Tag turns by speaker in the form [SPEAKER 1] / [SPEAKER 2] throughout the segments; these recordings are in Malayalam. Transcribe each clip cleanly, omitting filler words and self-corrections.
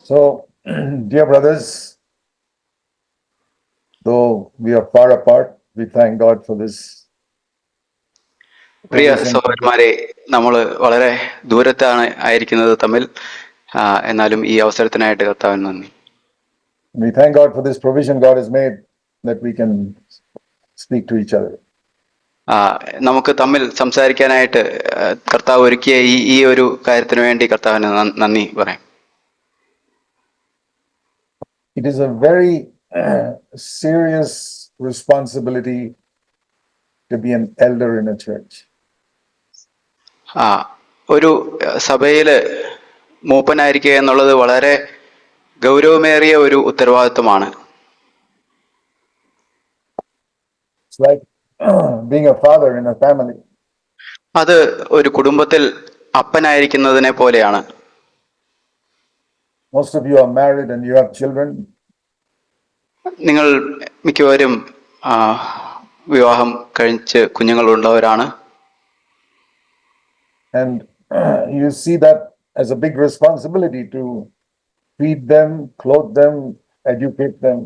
[SPEAKER 1] So, dear brothers, though we are far apart, we thank God for this
[SPEAKER 2] Priya
[SPEAKER 1] provision.
[SPEAKER 2] സഹോദരന്മാരെ, നമ്മൾ വളരെ ദൂരത്താണ് ആയിരിക്കുന്നത് തമ്മിൽ, എന്നാലും ഈ അവസരത്തിനായിട്ട് കർത്താവിന് നന്ദി.
[SPEAKER 1] We thank God for this provision God has made that we can speak to each other.
[SPEAKER 2] നമുക്ക് തമ്മിൽ സംസാരിക്കാനായിട്ട് കർത്താവ് ഒരുക്കിയ ഈ ഒരു കാര്യത്തിന് വേണ്ടി കർത്താവിന് നന്ദി പറയാം.
[SPEAKER 1] It is a very serious responsibility to be an elder in a church.
[SPEAKER 2] ഒരു സഭയില് മൂപ്പനായിരിക്കുക എന്നുള്ളത് വളരെ ഗൗരവമേറിയ ഒരു ഉത്തരവാദിത്വമാണ്.
[SPEAKER 1] It's like being a father in a family.
[SPEAKER 2] അത് ഒരു കുടുംബത്തിൽ അപ്പനായിരിക്കുന്നതിനെ പോലെയാണ്.
[SPEAKER 1] Most of you are married and you have children.
[SPEAKER 2] നിങ്ങൾ മിക്കവരും വിവാഹം കഴിച്ച് കുഞ്ഞുങ്ങളുള്ളവരാണ്.
[SPEAKER 1] And you see that as a big responsibility to feed them, clothe them, educate them.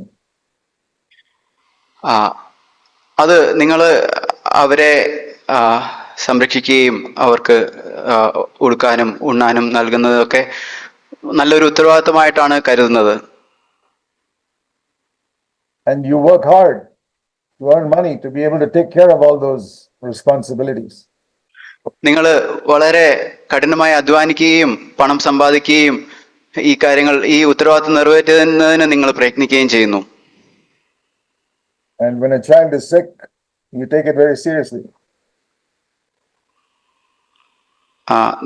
[SPEAKER 2] അത് നിങ്ങൾ അവരെ സംരക്ഷിക്കുകയും അവർക്ക് ഉടുക്കാനും ഉണ്ണാനും നൽകുന്നതൊക്കെ നല്ലൊരു ഉത്തരവാദിത്തമായിട്ടാണ് കരുതുന്നത്.
[SPEAKER 1] And you work hard to earn money to be able to take care of all those responsibilities.
[SPEAKER 2] നിങ്ങൾ വളരെ കഠിനമായി അധ്വാനിക്കുകയും പണം സമ്പാദിക്കുകയും ഈ കാര്യങ്ങൾ, ഈ ഉത്തരവാദിത്തം നിറവേറ്റുന്നതിന് നിങ്ങൾ പ്രയത്നിക്കുകയും ചെയ്യുന്നു.
[SPEAKER 1] And when a child is sick, you take it very seriously.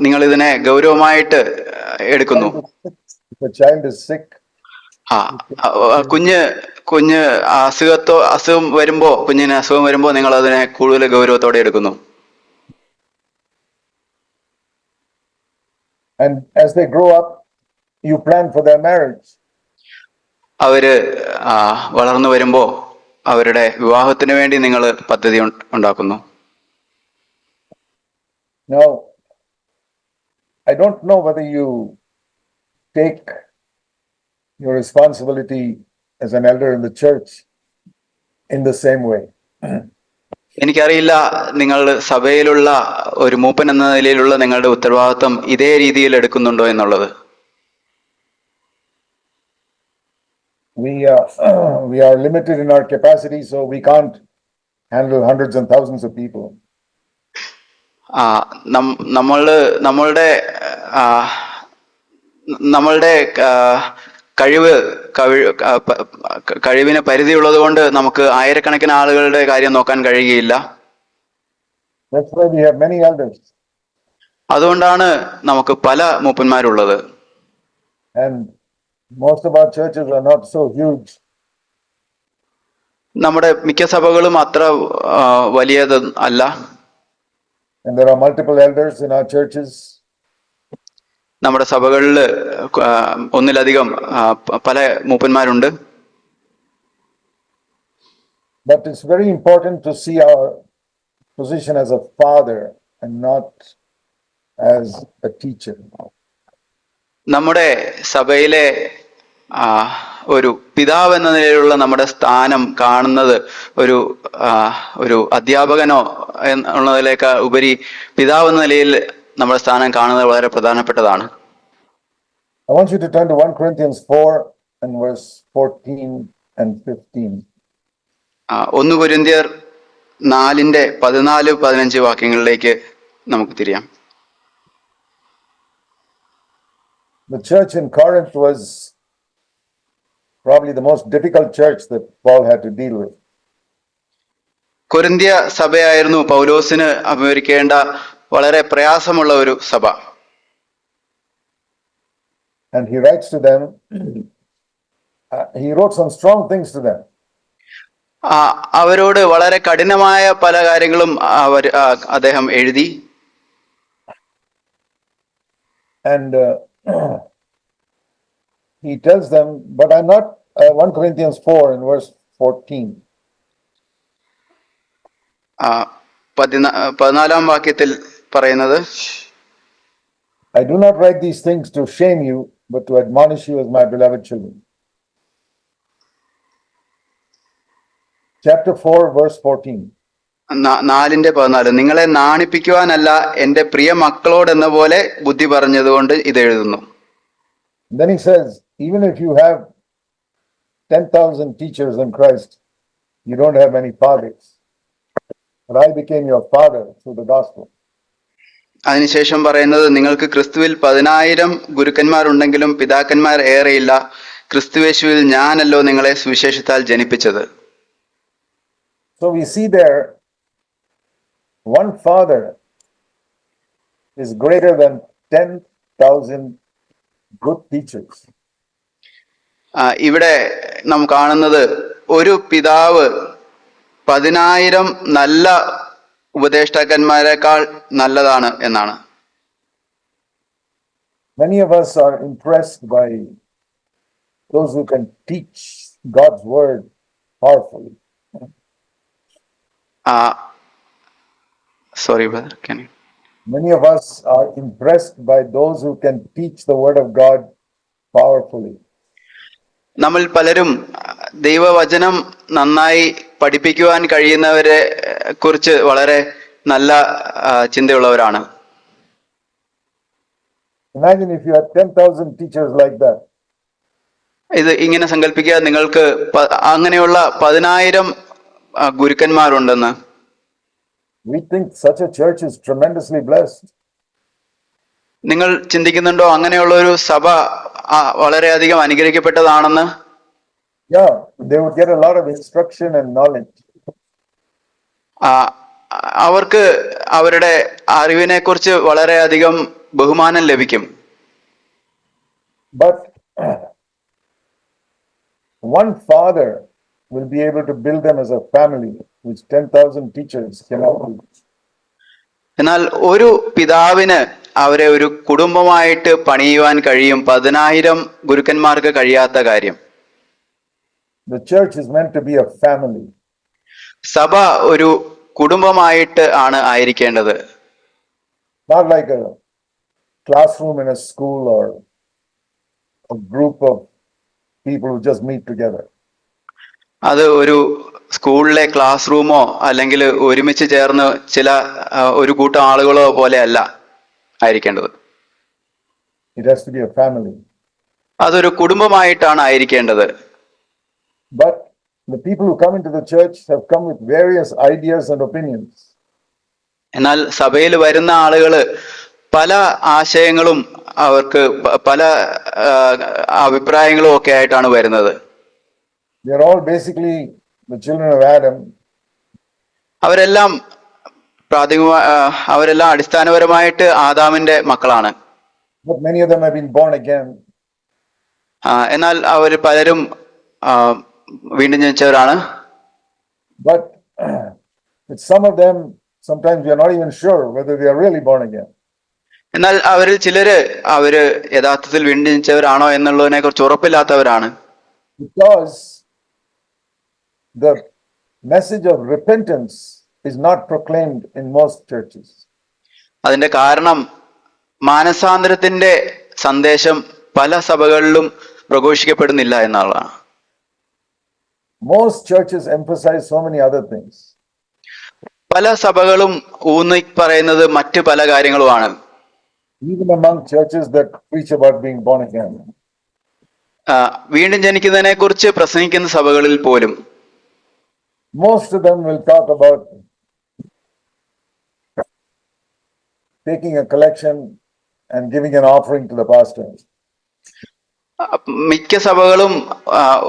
[SPEAKER 2] നിങ്ങൾ ഇതിനെ ഗൗരവമായിട്ട് എടുക്കുന്നു.
[SPEAKER 1] If a child is sick,
[SPEAKER 2] കുഞ്ഞ് അസുഖം വരുമ്പോ നിങ്ങൾ അതിനെ കൂടുതൽ ഗൗരവത്തോടെ എടുക്കുന്നു.
[SPEAKER 1] And as they grow up, you plan for their marriage.
[SPEAKER 2] അവര് വളർന്നു വരുമ്പോ അവരുടെ വിവാഹത്തിന് വേണ്ടി നിങ്ങൾ പദ്ധതി ഉണ്ടാക്കുന്നു.
[SPEAKER 1] Now, I don't know whether you take your responsibility as an elder in the church in the same way.
[SPEAKER 2] എനിക്കറിയില്ല നിങ്ങൾ സഭയിലുള്ള ഒരു മൂപ്പൻ എന്ന നിലയിലുള്ള നിങ്ങളുടെ ഉത്തരവാദിത്വം ഇതേ രീതിയിൽ എടുക്കുന്നുണ്ടോ എന്നുള്ളത്.
[SPEAKER 1] We are limited in our capacity, so we can't handle hundreds and thousands of people.
[SPEAKER 2] നമ്മളുടെ കഴിവിന് പരിധിയുള്ളത് കൊണ്ട് നമുക്ക് ആയിരക്കണക്കിന് ആളുകളുടെ കാര്യം നോക്കാൻ കഴിയുകയില്ല.
[SPEAKER 1] That's why we have many elders.
[SPEAKER 2] അതുകൊണ്ടാണ് നമുക്ക് പല മൂപ്പന്മാരുള്ളത്.
[SPEAKER 1] And most of our churches are not so huge.
[SPEAKER 2] നമ്മുടെ മിക്ക സഭകളും അത്ര വലിയത് അല്ല.
[SPEAKER 1] And there are multiple elders in our churches.
[SPEAKER 2] നമ്മുടെ സഭകളിൽ ഒന്നിലധികം പല മൂപ്പന്മാരുണ്ട്.
[SPEAKER 1] But it's very important to see our position as a father and not as a teacher.
[SPEAKER 2] നമ്മുടെ സഭയിലെ ഒരു പിതാവ് എന്ന നിലയിലുള്ള നമ്മുടെ സ്ഥാനം കാണുന്നത് ഒരു അധ്യാപകനോ എന്നുള്ളതിലേക്ക് ഉപരി പിതാവ് എന്ന നിലയിൽ നമ്മുടെ സ്ഥാനം കാണുന്നത് വളരെ പ്രധാനപ്പെട്ടതാണ്.
[SPEAKER 1] I want you to turn to 1 Corinthians 4 and verse 14 and 15.
[SPEAKER 2] 1 കൊരിന്ത്യർ 4:14-15 വാക്യങ്ങളിലേക്ക് നമുക്ക് തിരിയാം.
[SPEAKER 1] The church in Corinth was probably the most difficult church that Paul had to deal with.
[SPEAKER 2] കൊരിന്ത്യ സഭയായിരുന്നു പൗലോസിന് അഭിമുഖീകരിക്കേണ്ട വളരെ പ്രയാസമുള്ള ഒരു സഭ.
[SPEAKER 1] And he writes to them, he wrote some strong things to them.
[SPEAKER 2] അവരോട് വളരെ കഠിനമായ പല കാര്യങ്ങളും അദ്ദേഹം എഴുതി.
[SPEAKER 1] And he tells them, but I'm not 1 Corinthians 4 and verse 14.
[SPEAKER 2] 14 വാക്യത്തിൽ പറയുന്നത്,
[SPEAKER 1] I do not write these things to shame you, but to admonish you as my beloved children. Chapter 4, verse 14.
[SPEAKER 2] 4:14 നിങ്ങളെ നാണിപ്പിക്കുവാനല്ല എന്റെ പ്രിയ മക്കളോടെന്ന പോലെ ബുദ്ധി പറഞ്ഞതുകൊണ്ട് ഇത് എഴുതുന്നു.
[SPEAKER 1] Then he says, even if you have 10,000 teachers in Christ, you don't have many fathers. But I became your father through the gospel.
[SPEAKER 2] അതിനുശേഷം പറയുന്നത്, നിങ്ങൾക്ക് ക്രിസ്തുവിൽ 10,000 ഗുരുക്കന്മാരുണ്ടെങ്കിലും പിതാക്കന്മാർ ഏറെയില്ല. ക്രിസ്തുയേശുവിൽ ഞാനല്ലോ നിങ്ങളെ സുവിശേഷത്താൽ ജനിപ്പിച്ചത്.
[SPEAKER 1] So we see there, one father is greater than 10,000 good teachers.
[SPEAKER 2] ഇവിടെ നാം കാണുന്നത് ഒരു പിതാവ് 10,000 നല്ല ഉപദേഷ്ടാക്കന്മാരെക്കാൾ നല്ലതാണ് എന്നാണ്.
[SPEAKER 1] Many of us are impressed by those who can teach God's word powerfully.
[SPEAKER 2] Sorry, brother, can you?
[SPEAKER 1] Many of us are impressed by those who can teach the word of God powerfully.
[SPEAKER 2] നമ്മൾ പലരും ദൈവവചനം നന്നായി പഠിപ്പിക്കുവാൻ കഴിയുന്നവരെ കുറിച്ച് വളരെ നല്ല ചിന്തയുള്ളവരാണ്.
[SPEAKER 1] Imagine if you had 10,000 teachers like that.
[SPEAKER 2] ഇത് ഇങ്ങനെ സങ്കല്പിക്കുക, നിങ്ങൾക്ക് അങ്ങനെയുള്ള 10,000 ഗുരുക്കന്മാരുണ്ടെന്ന്.
[SPEAKER 1] We think such a church is tremendously blessed.
[SPEAKER 2] നിങ്ങൾ ചിന്തിക്കുന്നുണ്ടോ അങ്ങനെയുള്ള ഒരു സഭ വളരെയധികം അനുഗ്രഹിക്കപ്പെട്ടതാണെന്ന്?
[SPEAKER 1] Yeah, they would get a lot of instruction and knowledge.
[SPEAKER 2] അവർക്ക് അവരുടെ അറിവിനെ കുറിച്ച് വളരെയധികം ബഹുമാനം ലഭിക്കും.
[SPEAKER 1] But one father will be able to build them as a family, which 10,000 teachers cannot do.
[SPEAKER 2] എന്നാൽ ഒരു പിതാവിന് അവരെ ഒരു കുടുംബമായിട്ട് പണിയുവാൻ കഴിയും, 10,000 ഗുരുക്കന്മാർക്ക് കഴിയാത്ത കാര്യം.
[SPEAKER 1] The church is meant to be a family.
[SPEAKER 2] സഭ ഒരു കുടുംബമായിട്ട് ആണ് ആയിരിക്കേണ്ടത്.
[SPEAKER 1] Not like a classroom in a school or a group of people who just meet together.
[SPEAKER 2] അത് ഒരു സ്കൂളിലെ ക്ലാസ് റൂമോ അല്ലെങ്കിൽ ഒരുമിച്ച് ചേർന്ന് ഒരു കൂട്ടം ആളുകളോ പോലെ അല്ല ആയിരിക്കേണ്ടത്.
[SPEAKER 1] It has to be a family.
[SPEAKER 2] അതൊരു കുടുംബമായിട്ടാണ് ആയിരിക്കേണ്ടത്.
[SPEAKER 1] But the people who come into the church have come with various ideas and opinions.
[SPEAKER 2] എന്നാൽ സഭയിൽ വരുന്ന ആളുകള് പല ആശയങ്ങളും അവർക്ക് പല അഭിപ്രായങ്ങളും ഒക്കെ ആയിട്ടാണ് വരുന്നത്.
[SPEAKER 1] They are all basically the children of Adam.
[SPEAKER 2] അവരെല്ലാം അടിസ്ഥാനപരമായിട്ട് ആദാമിന്റെ മക്കളാണ്.
[SPEAKER 1] But many of them have been born again.
[SPEAKER 2] എന്നാൽ അവർ പലരും വീണ്ടും ജനിച്ചവരാണ്.
[SPEAKER 1] But with some of them, sometimes we are not even sure whether they are really born again.
[SPEAKER 2] എന്നാൽ അവരിൽ ചിലര് അവര് യഥാർത്ഥത്തിൽ വീണ്ടും ജനിച്ചവരാണോ എന്നുള്ളതിനെ കുറിച്ച് ഉറപ്പില്ലാത്തവരാണ്.
[SPEAKER 1] Because the message of repentance is not proclaimed in most churches.
[SPEAKER 2] അതിന്റെ കാരണം മാനസാന്തരത്തിന്റെ സന്ദേശം പല സഭകളിലും പ്രഘോഷിക്കപ്പെടുന്നില്ല എന്നുള്ളതാണ്.
[SPEAKER 1] Most churches emphasize so many other things.
[SPEAKER 2] പല സഭകളും ഊന്നി പറയുന്നത് മറ്റു പല കാര്യങ്ങളുമാണ്.
[SPEAKER 1] Even among churches that preach about being born again.
[SPEAKER 2] വീണ്ടും ജനിക്കുന്നതിനെ കുറിച്ച് പ്രസംഗിക്കുന്ന സഭകളിൽ പോലും
[SPEAKER 1] Most of them will talk about taking a collection and giving an offering to the pastor.
[SPEAKER 2] മിക്ക സഭകളും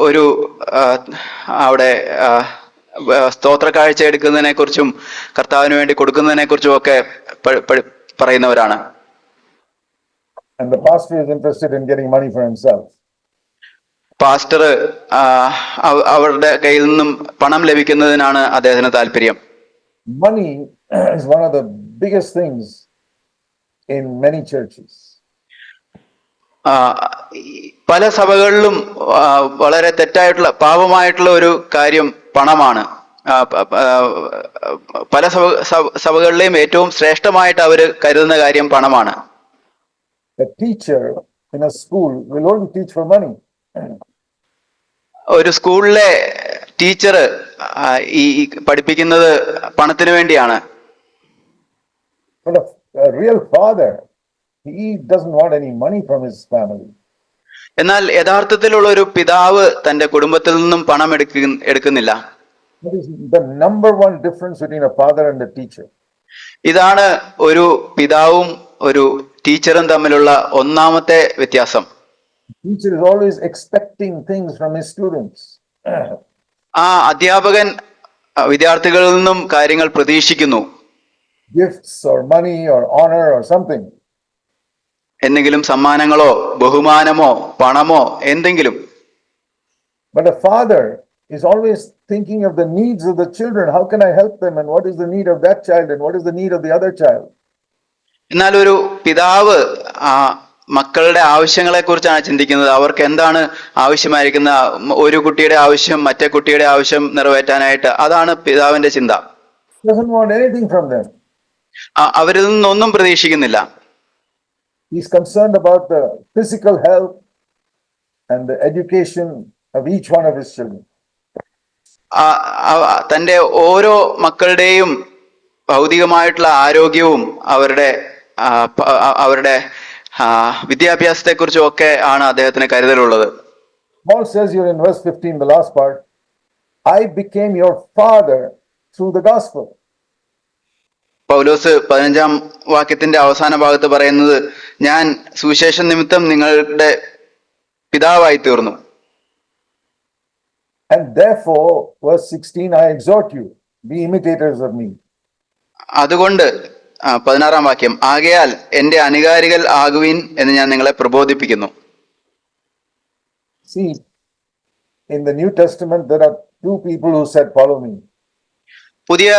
[SPEAKER 2] ഒരു അവിടെ സ്തോത്ര കാഴ്ച എടുക്കുന്നതിനെ കുറിച്ചും കർത്താവിന് വേണ്ടി കൊടുക്കുന്നതിനെ കുറിച്ചും ഒക്കെ പറയുന്നവരാണ്.
[SPEAKER 1] And the pastor is interested in getting money for himself.
[SPEAKER 2] Pastor അവരുടെ കയ്യിൽ നിന്നും പണം ലഭിക്കുന്നതിനാണ് അദ്ദേഹത്തിന് താല്പര്യം.
[SPEAKER 1] Money is one of the biggest things in many churches.
[SPEAKER 2] പല സഭകളിലും വളരെ തെറ്റായിട്ടുള്ള പാപമായിട്ടുള്ള ഒരു കാര്യം പണമാണ്. പല സഭകളിലെയും ഏറ്റവും ശ്രേഷ്ഠമായിട്ട് അവർ കരുതുന്ന കാര്യം പണമാണ്.
[SPEAKER 1] A teacher in a school will only teach for money.
[SPEAKER 2] ഒരു സ്കൂളിലെ ടീച്ചർ ഈ പഠിപ്പിക്കുന്നത് പണത്തിന് വേണ്ടിയാണ്.
[SPEAKER 1] But a real father, he doesn't want any money from his family.
[SPEAKER 2] എന്നാൽ യഥാർത്ഥത്തിലുള്ള ഒരു പിതാവ് തന്റെ കുടുംബത്തിൽ നിന്നും പണം എടുക്കുന്നില്ല.
[SPEAKER 1] That is the number one difference between a father and a teacher.
[SPEAKER 2] ഇതാണ് ഒരു പിതാവും ഒരു ടീച്ചറും തമ്മിലുള്ള ഒന്നാമത്തെ വ്യത്യാസം.
[SPEAKER 1] Teacher is always expecting things from his students.
[SPEAKER 2] ആ അധ്യാപകൻ വിദ്യാർത്ഥികളിൽ നിന്നും കാര്യങ്ങൾ പ്രതീക്ഷിക്കുന്നു.
[SPEAKER 1] Gifts or money or honor or something.
[SPEAKER 2] എന്തെങ്കിലും സമ്മാനങ്ങളോ ബഹുമാനമോ പണമോ എന്തെങ്കിലും.
[SPEAKER 1] But a father is always thinking of the needs of the children. How can I help them? And what is the need of that child? And what is the need of the other child?
[SPEAKER 2] എന്നാൽ ഒരു പിതാവ് മക്കളുടെ ആവശ്യങ്ങളെ കുറിച്ചാണ് ചിന്തിക്കുന്നത്. അവർക്ക് എന്താണ് ആവശ്യമായിരിക്കുന്ന ഒരു കുട്ടിയുടെ ആവശ്യം മറ്റേ കുട്ടിയുടെ ആവശ്യം നിറവേറ്റാനായിട്ട്. അതാണ് പിതാവിന്റെ ചിന്ത.
[SPEAKER 1] Doesn't want anything from them.
[SPEAKER 2] അവരിൽ നിന്നൊന്നും പ്രതീക്ഷിക്കുന്നില്ല.
[SPEAKER 1] He's concerned about the physical health and the education of each one of his children.
[SPEAKER 2] തന്റെ ഓരോ മക്കളുടെയും ഭൗതികമായിട്ടുള്ള ആരോഗ്യവും അവരുടെ വിദ്യാഭ്യാസത്തെ കുറിച്ചും ഒക്കെ ആണ് അദ്ദേഹത്തിന് കരുതലുള്ളത്.
[SPEAKER 1] Paul says here in verse 15, the last part, I became your father through the gospel.
[SPEAKER 2] പൗലോസ് 15-ാം വാക്യത്തിന്റെ അവസാന ഭാഗത്ത് പറയുന്നത്, ഞാൻ സുവിശേഷ നിമിത്തം നിങ്ങളുടെ പിതാവായി തീർന്നു.
[SPEAKER 1] And therefore, verse 16, I exhort you, be imitators of me.
[SPEAKER 2] അതുകൊണ്ട് 16-ാം വാക്യം, ആകയാൽ എന്റെ അനുകാരികൾ ആകുവിൻ എന്ന് ഞാൻ നിങ്ങളെ പ്രബോധിപ്പിക്കുന്നു.
[SPEAKER 1] See, in the New Testament, there are two people who said, follow me.
[SPEAKER 2] പുതിയ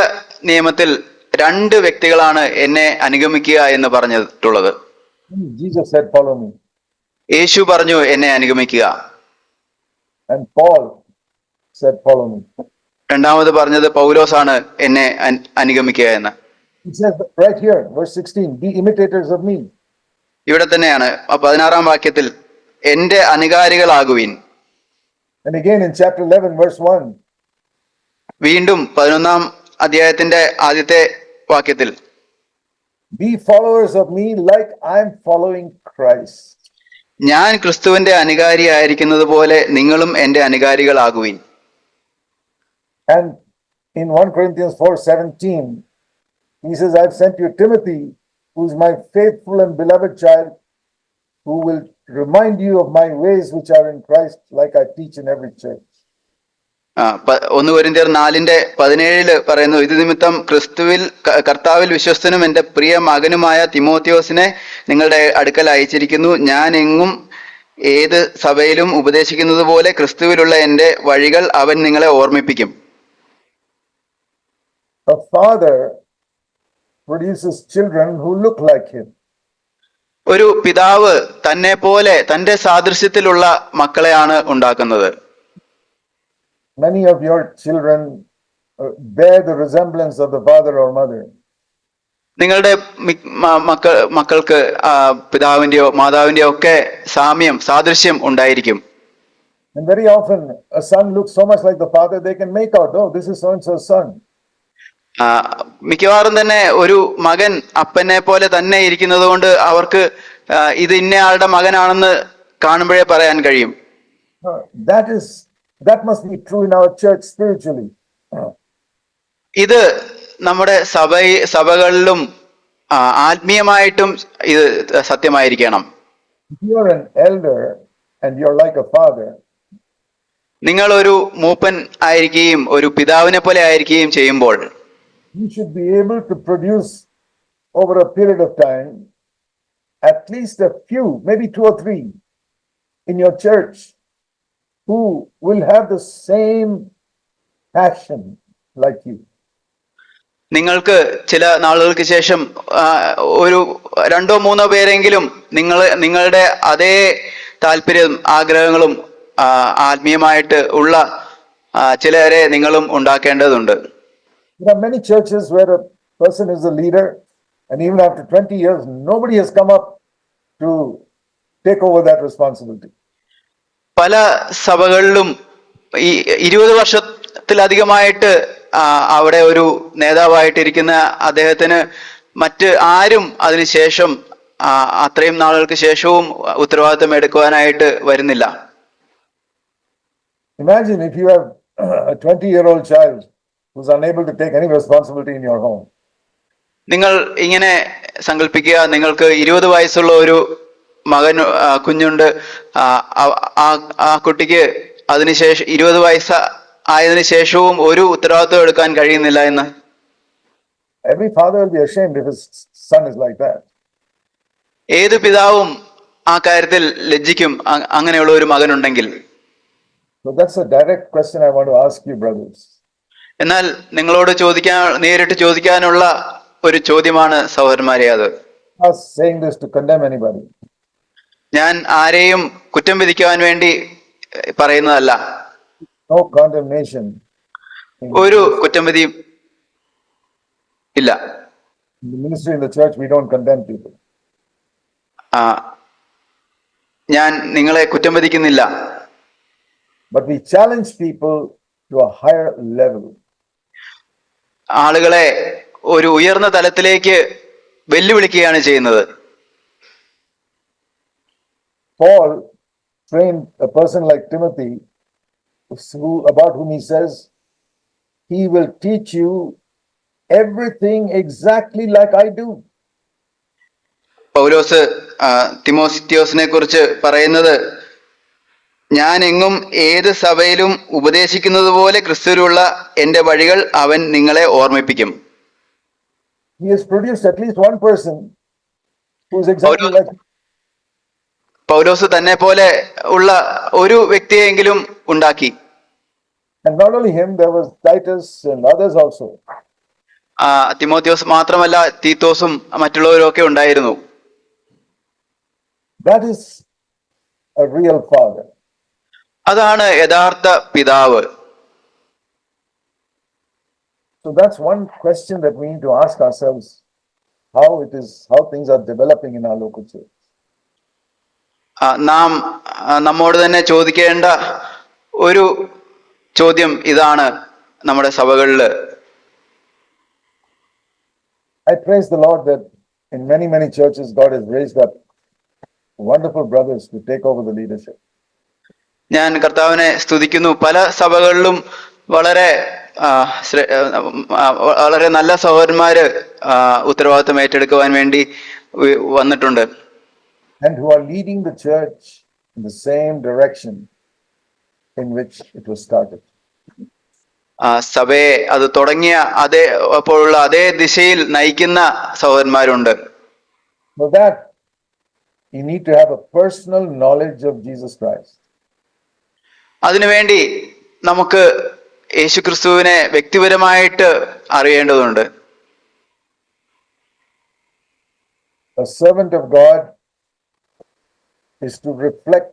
[SPEAKER 2] നിയമത്തിൽ രണ്ട് വ്യക്തികളാണ് എന്നെ അനുഗമിക്കുക എന്ന് പറഞ്ഞിട്ടുള്ളത്.
[SPEAKER 1] Jesus said, follow me.
[SPEAKER 2] യേശു പറഞ്ഞു എന്നെ അനുഗമിക്കുക.
[SPEAKER 1] And Paul said, follow me.
[SPEAKER 2] രണ്ടാമത് പറഞ്ഞത് പൗലോസാണ് എന്നെ അനുഗമിക്കുക എന്ന്.
[SPEAKER 1] He says right here, verse 16, be imitators of me.
[SPEAKER 2] ഇവിടെ തന്നെയാണ് 16-ാം വാക്യത്തിൽ എന്റെ അനുകാരികളാകുവിൻ.
[SPEAKER 1] And again in chapter 11, verse 1.
[SPEAKER 2] വീണ്ടും 11-ാം അധ്യായത്തിന്റെ ആദ്യത്തെ വാക്യത്തിൽ
[SPEAKER 1] Be followers of me like I am following Christ.
[SPEAKER 2] ഞാൻ ക്രിസ്തുവിന്റെ അനുകാരിയായിരിക്കുന്നത് പോലെ നിങ്ങളും എന്റെ അനുകാരികളാകുവിൻ.
[SPEAKER 1] And in 1 Corinthians 4:17, he says, I've sent you Timothy, who is my faithful and beloved child, who will remind you of my ways which are in Christ, like I teach in every church.
[SPEAKER 2] 1 കൊരിന്ത്യർ 4:17 പറയുന്നു, ഇത് നിമിത്തം കർത്താവിൽ വിശ്വസ്തനും എന്റെ പ്രിയ മകനുമായ തിമോത്തിയോസിനെ നിങ്ങളുടെ അടുക്കൽ അയച്ചിരിക്കുന്നു. ഞാൻ എങ്ങും ഏത് സഭയിലും ഉപദേശിക്കുന്നത് പോലെ ക്രിസ്തുവിലുള്ള എന്റെ വഴികൾ അവൻ നിങ്ങളെ ഓർമ്മിപ്പിക്കും.
[SPEAKER 1] A father produces children who look like him.
[SPEAKER 2] ഒരു പിതാവ് തന്നെ പോലെ തന്റെ സാദൃശ്യത്തിലുള്ള മക്കളെയാണ് ഉണ്ടാക്കുന്നത്.
[SPEAKER 1] Many of your children bear the resemblance of the father or mother.
[SPEAKER 2] നിങ്ങളുടെ മക്കൾക്ക് പിതാവിന്റെയോ മാതാവിന്റെയോ ഒക്കെ സാദൃശ്യം ഉണ്ടായിരിക്കും.
[SPEAKER 1] And very often a son looks so much like the father, they can make out, oh, this is so and so's son.
[SPEAKER 2] മിക്കവാറും തന്നെ ഒരു മകൻ അപ്പനെ പോലെ തന്നെ ഇരിക്കുന്നത് കൊണ്ട് അവർക്ക് ഇത് ഇന്നയാളുടെ മകനാണെന്ന് കാണുമ്പോഴേ പറയാൻ കഴിയും.
[SPEAKER 1] That must be true in our church spiritually.
[SPEAKER 2] ഇത് നമ്മുടെ സഭകളിലും ആത്മീയമായിട്ടും ഇത് സത്യമായിരിക്കണം.
[SPEAKER 1] If you are an elder and you're like a father,
[SPEAKER 2] നിങ്ങൾ ഒരു മൂപ്പൻ ആയിരിക്കുകയും ഒരു പിതാവിനെ പോലെ ആയിരിക്കുകയും ചെയ്യുമ്പോൾ
[SPEAKER 1] you should be able to produce over a period of time at least a few, maybe 2 or 3 in your church who will have the same passion like you.
[SPEAKER 2] നിങ്ങൾക്ക് ചില നാളുകൾക്ക് ശേഷം ഒരു 2-3 പേരെങ്കിലും നിങ്ങളുടെ അതേ താല്പര്യം ആഗ്രഹങ്ങളും ആത്മീയമായിട്ട് ഉള്ള ചിലരെ നിങ്ങളും ഉണ്ടാക്കേണ്ടതുണ്ട്.
[SPEAKER 1] There are many churches where a person is a leader and even after 20 years nobody has come up to take over that responsibility.
[SPEAKER 2] പല സഭകളിലും ഈ 20 വർഷത്തിലധികമായിട്ട് അവിടെ ഒരു നേതാവായിട്ടിരിക്കുന്ന അദ്ദേഹത്തിന് മറ്റ് ആരും അതിനുശേഷം അത്രയും നാളുകൾക്ക് ശേഷവും ഉത്തരവാദിത്തം എടുക്കുവാനായിട്ട് വരുന്നില്ല.
[SPEAKER 1] Imagine if you have a 20-year-old child who's unable to take any responsibility in your home.
[SPEAKER 2] നിങ്ങൾ ഇങ്ങനെ സങ്കല്പിക്കുക, നിങ്ങൾക്ക് 20 വയസ്സുള്ള ഒരു മകൻ കുഞ്ഞുണ്ട്. ആ കുട്ടിക്ക് അതിനുശേഷം 20 വയസ്സ് ആയതിനു ശേഷവും ഒരു ഉത്തരവാദിത്വം എടുക്കാൻ കഴിയുന്നില്ല എന്ന്.
[SPEAKER 1] Every father will be ashamed if his son is like that.
[SPEAKER 2] ഏത് പിതാവും ആ കാര്യത്തിൽ ലജ്ജിക്കും അങ്ങനെയുള്ള ഒരു മകനുണ്ടെങ്കിൽ.
[SPEAKER 1] So that's a direct question I want to ask you, brothers.
[SPEAKER 2] എന്നാൽ നിങ്ങളോട് നേരിട്ട് ചോദിക്കാനുള്ള ഒരു ചോദ്യമാണ് സഹോദരന്മാരെ അത്.
[SPEAKER 1] I'm not saying this to condemn anybody.
[SPEAKER 2] ഞാൻ ആരെയും കുറ്റം വിധിക്കുവാൻ വേണ്ടി പറയുന്നതല്ല.
[SPEAKER 1] No condemnation.
[SPEAKER 2] ഒരു കുറ്റം വിധിയും ഇല്ല.
[SPEAKER 1] In the ministry in the church, we don't condemn people.
[SPEAKER 2] ഞാൻ നിങ്ങളെ കുറ്റം വിധിക്കുന്നില്ല.
[SPEAKER 1] But we challenge people to a higher level.
[SPEAKER 2] ആളുകളെ ഒരു ഉയർന്ന തലത്തിലേക്ക് വെല്ലുവിളിക്കുകയാണ് ചെയ്യുന്നത്.
[SPEAKER 1] Paul trained a person like Timothy, about whom he says, he will teach you everything exactly like I do.
[SPEAKER 2] പൗലോസ് തിമോത്തിയോസിനെ കുറിച്ച് പറയുന്നത്, ഞാൻ എങ്ങും ഏത് സഭയിലും ഉപദേശിക്കുന്നത് പോലെ ക്രിസ്തുവിലുള്ള എന്റെ വഴികൾ അവൻ നിങ്ങളെ ഓർമ്മിപ്പിക്കും.
[SPEAKER 1] He has produced at least one person who is exactly like him.
[SPEAKER 2] പൗലോസ് തന്നെ പോലെ ഉള്ള ഒരു വ്യക്തിയെങ്കിലും ഉണ്ടാക്കി.
[SPEAKER 1] And not only him, there was Titus and others also.
[SPEAKER 2] Timotheos മാത്രമല്ല, തീത്തോസും മറ്റുള്ളവരും ഒക്കെ ഉണ്ടായിരുന്നു.
[SPEAKER 1] That is a real father.
[SPEAKER 2] അതാണ് യഥാർത്ഥ പിതാവ്.
[SPEAKER 1] So that's one question that we need to ask ourselves, how things are developing in our local church.
[SPEAKER 2] നാം നമ്മോട് തന്നെ ചോദിക്കേണ്ട ഒരു ചോദ്യം ഇതാണ് നമ്മുടെ സഭകളില്.
[SPEAKER 1] I praise the Lord that in many, many churches, God has raised up wonderful brothers to take over the leadership.
[SPEAKER 2] ഞാൻ കർത്താവിനെ സ്തുതിക്കുന്നു. പല സഭകളിലും വളരെ നല്ല സഹോദരന്മാര് ഉത്തരവാദിത്വം ഏറ്റെടുക്കുവാൻ വേണ്ടി വന്നിട്ടുണ്ട്.
[SPEAKER 1] And who are leading the church in the same direction in which it was started.
[SPEAKER 2] സഭയെ അത് തുടങ്ങിയ അപ്പോഴുള്ള അതേ ദിശയിൽ നയിക്കുന്ന സഹോദരന്മാരുണ്ട്.
[SPEAKER 1] For that, you need to have a personal knowledge of Jesus Christ.
[SPEAKER 2] അതിനുവേണ്ടി നമുക്ക് യേശുക്രിസ്തുവിനെ വ്യക്തിപരമായിട്ട് അറിയേണ്ടതുണ്ട്.
[SPEAKER 1] A servant of God is to reflect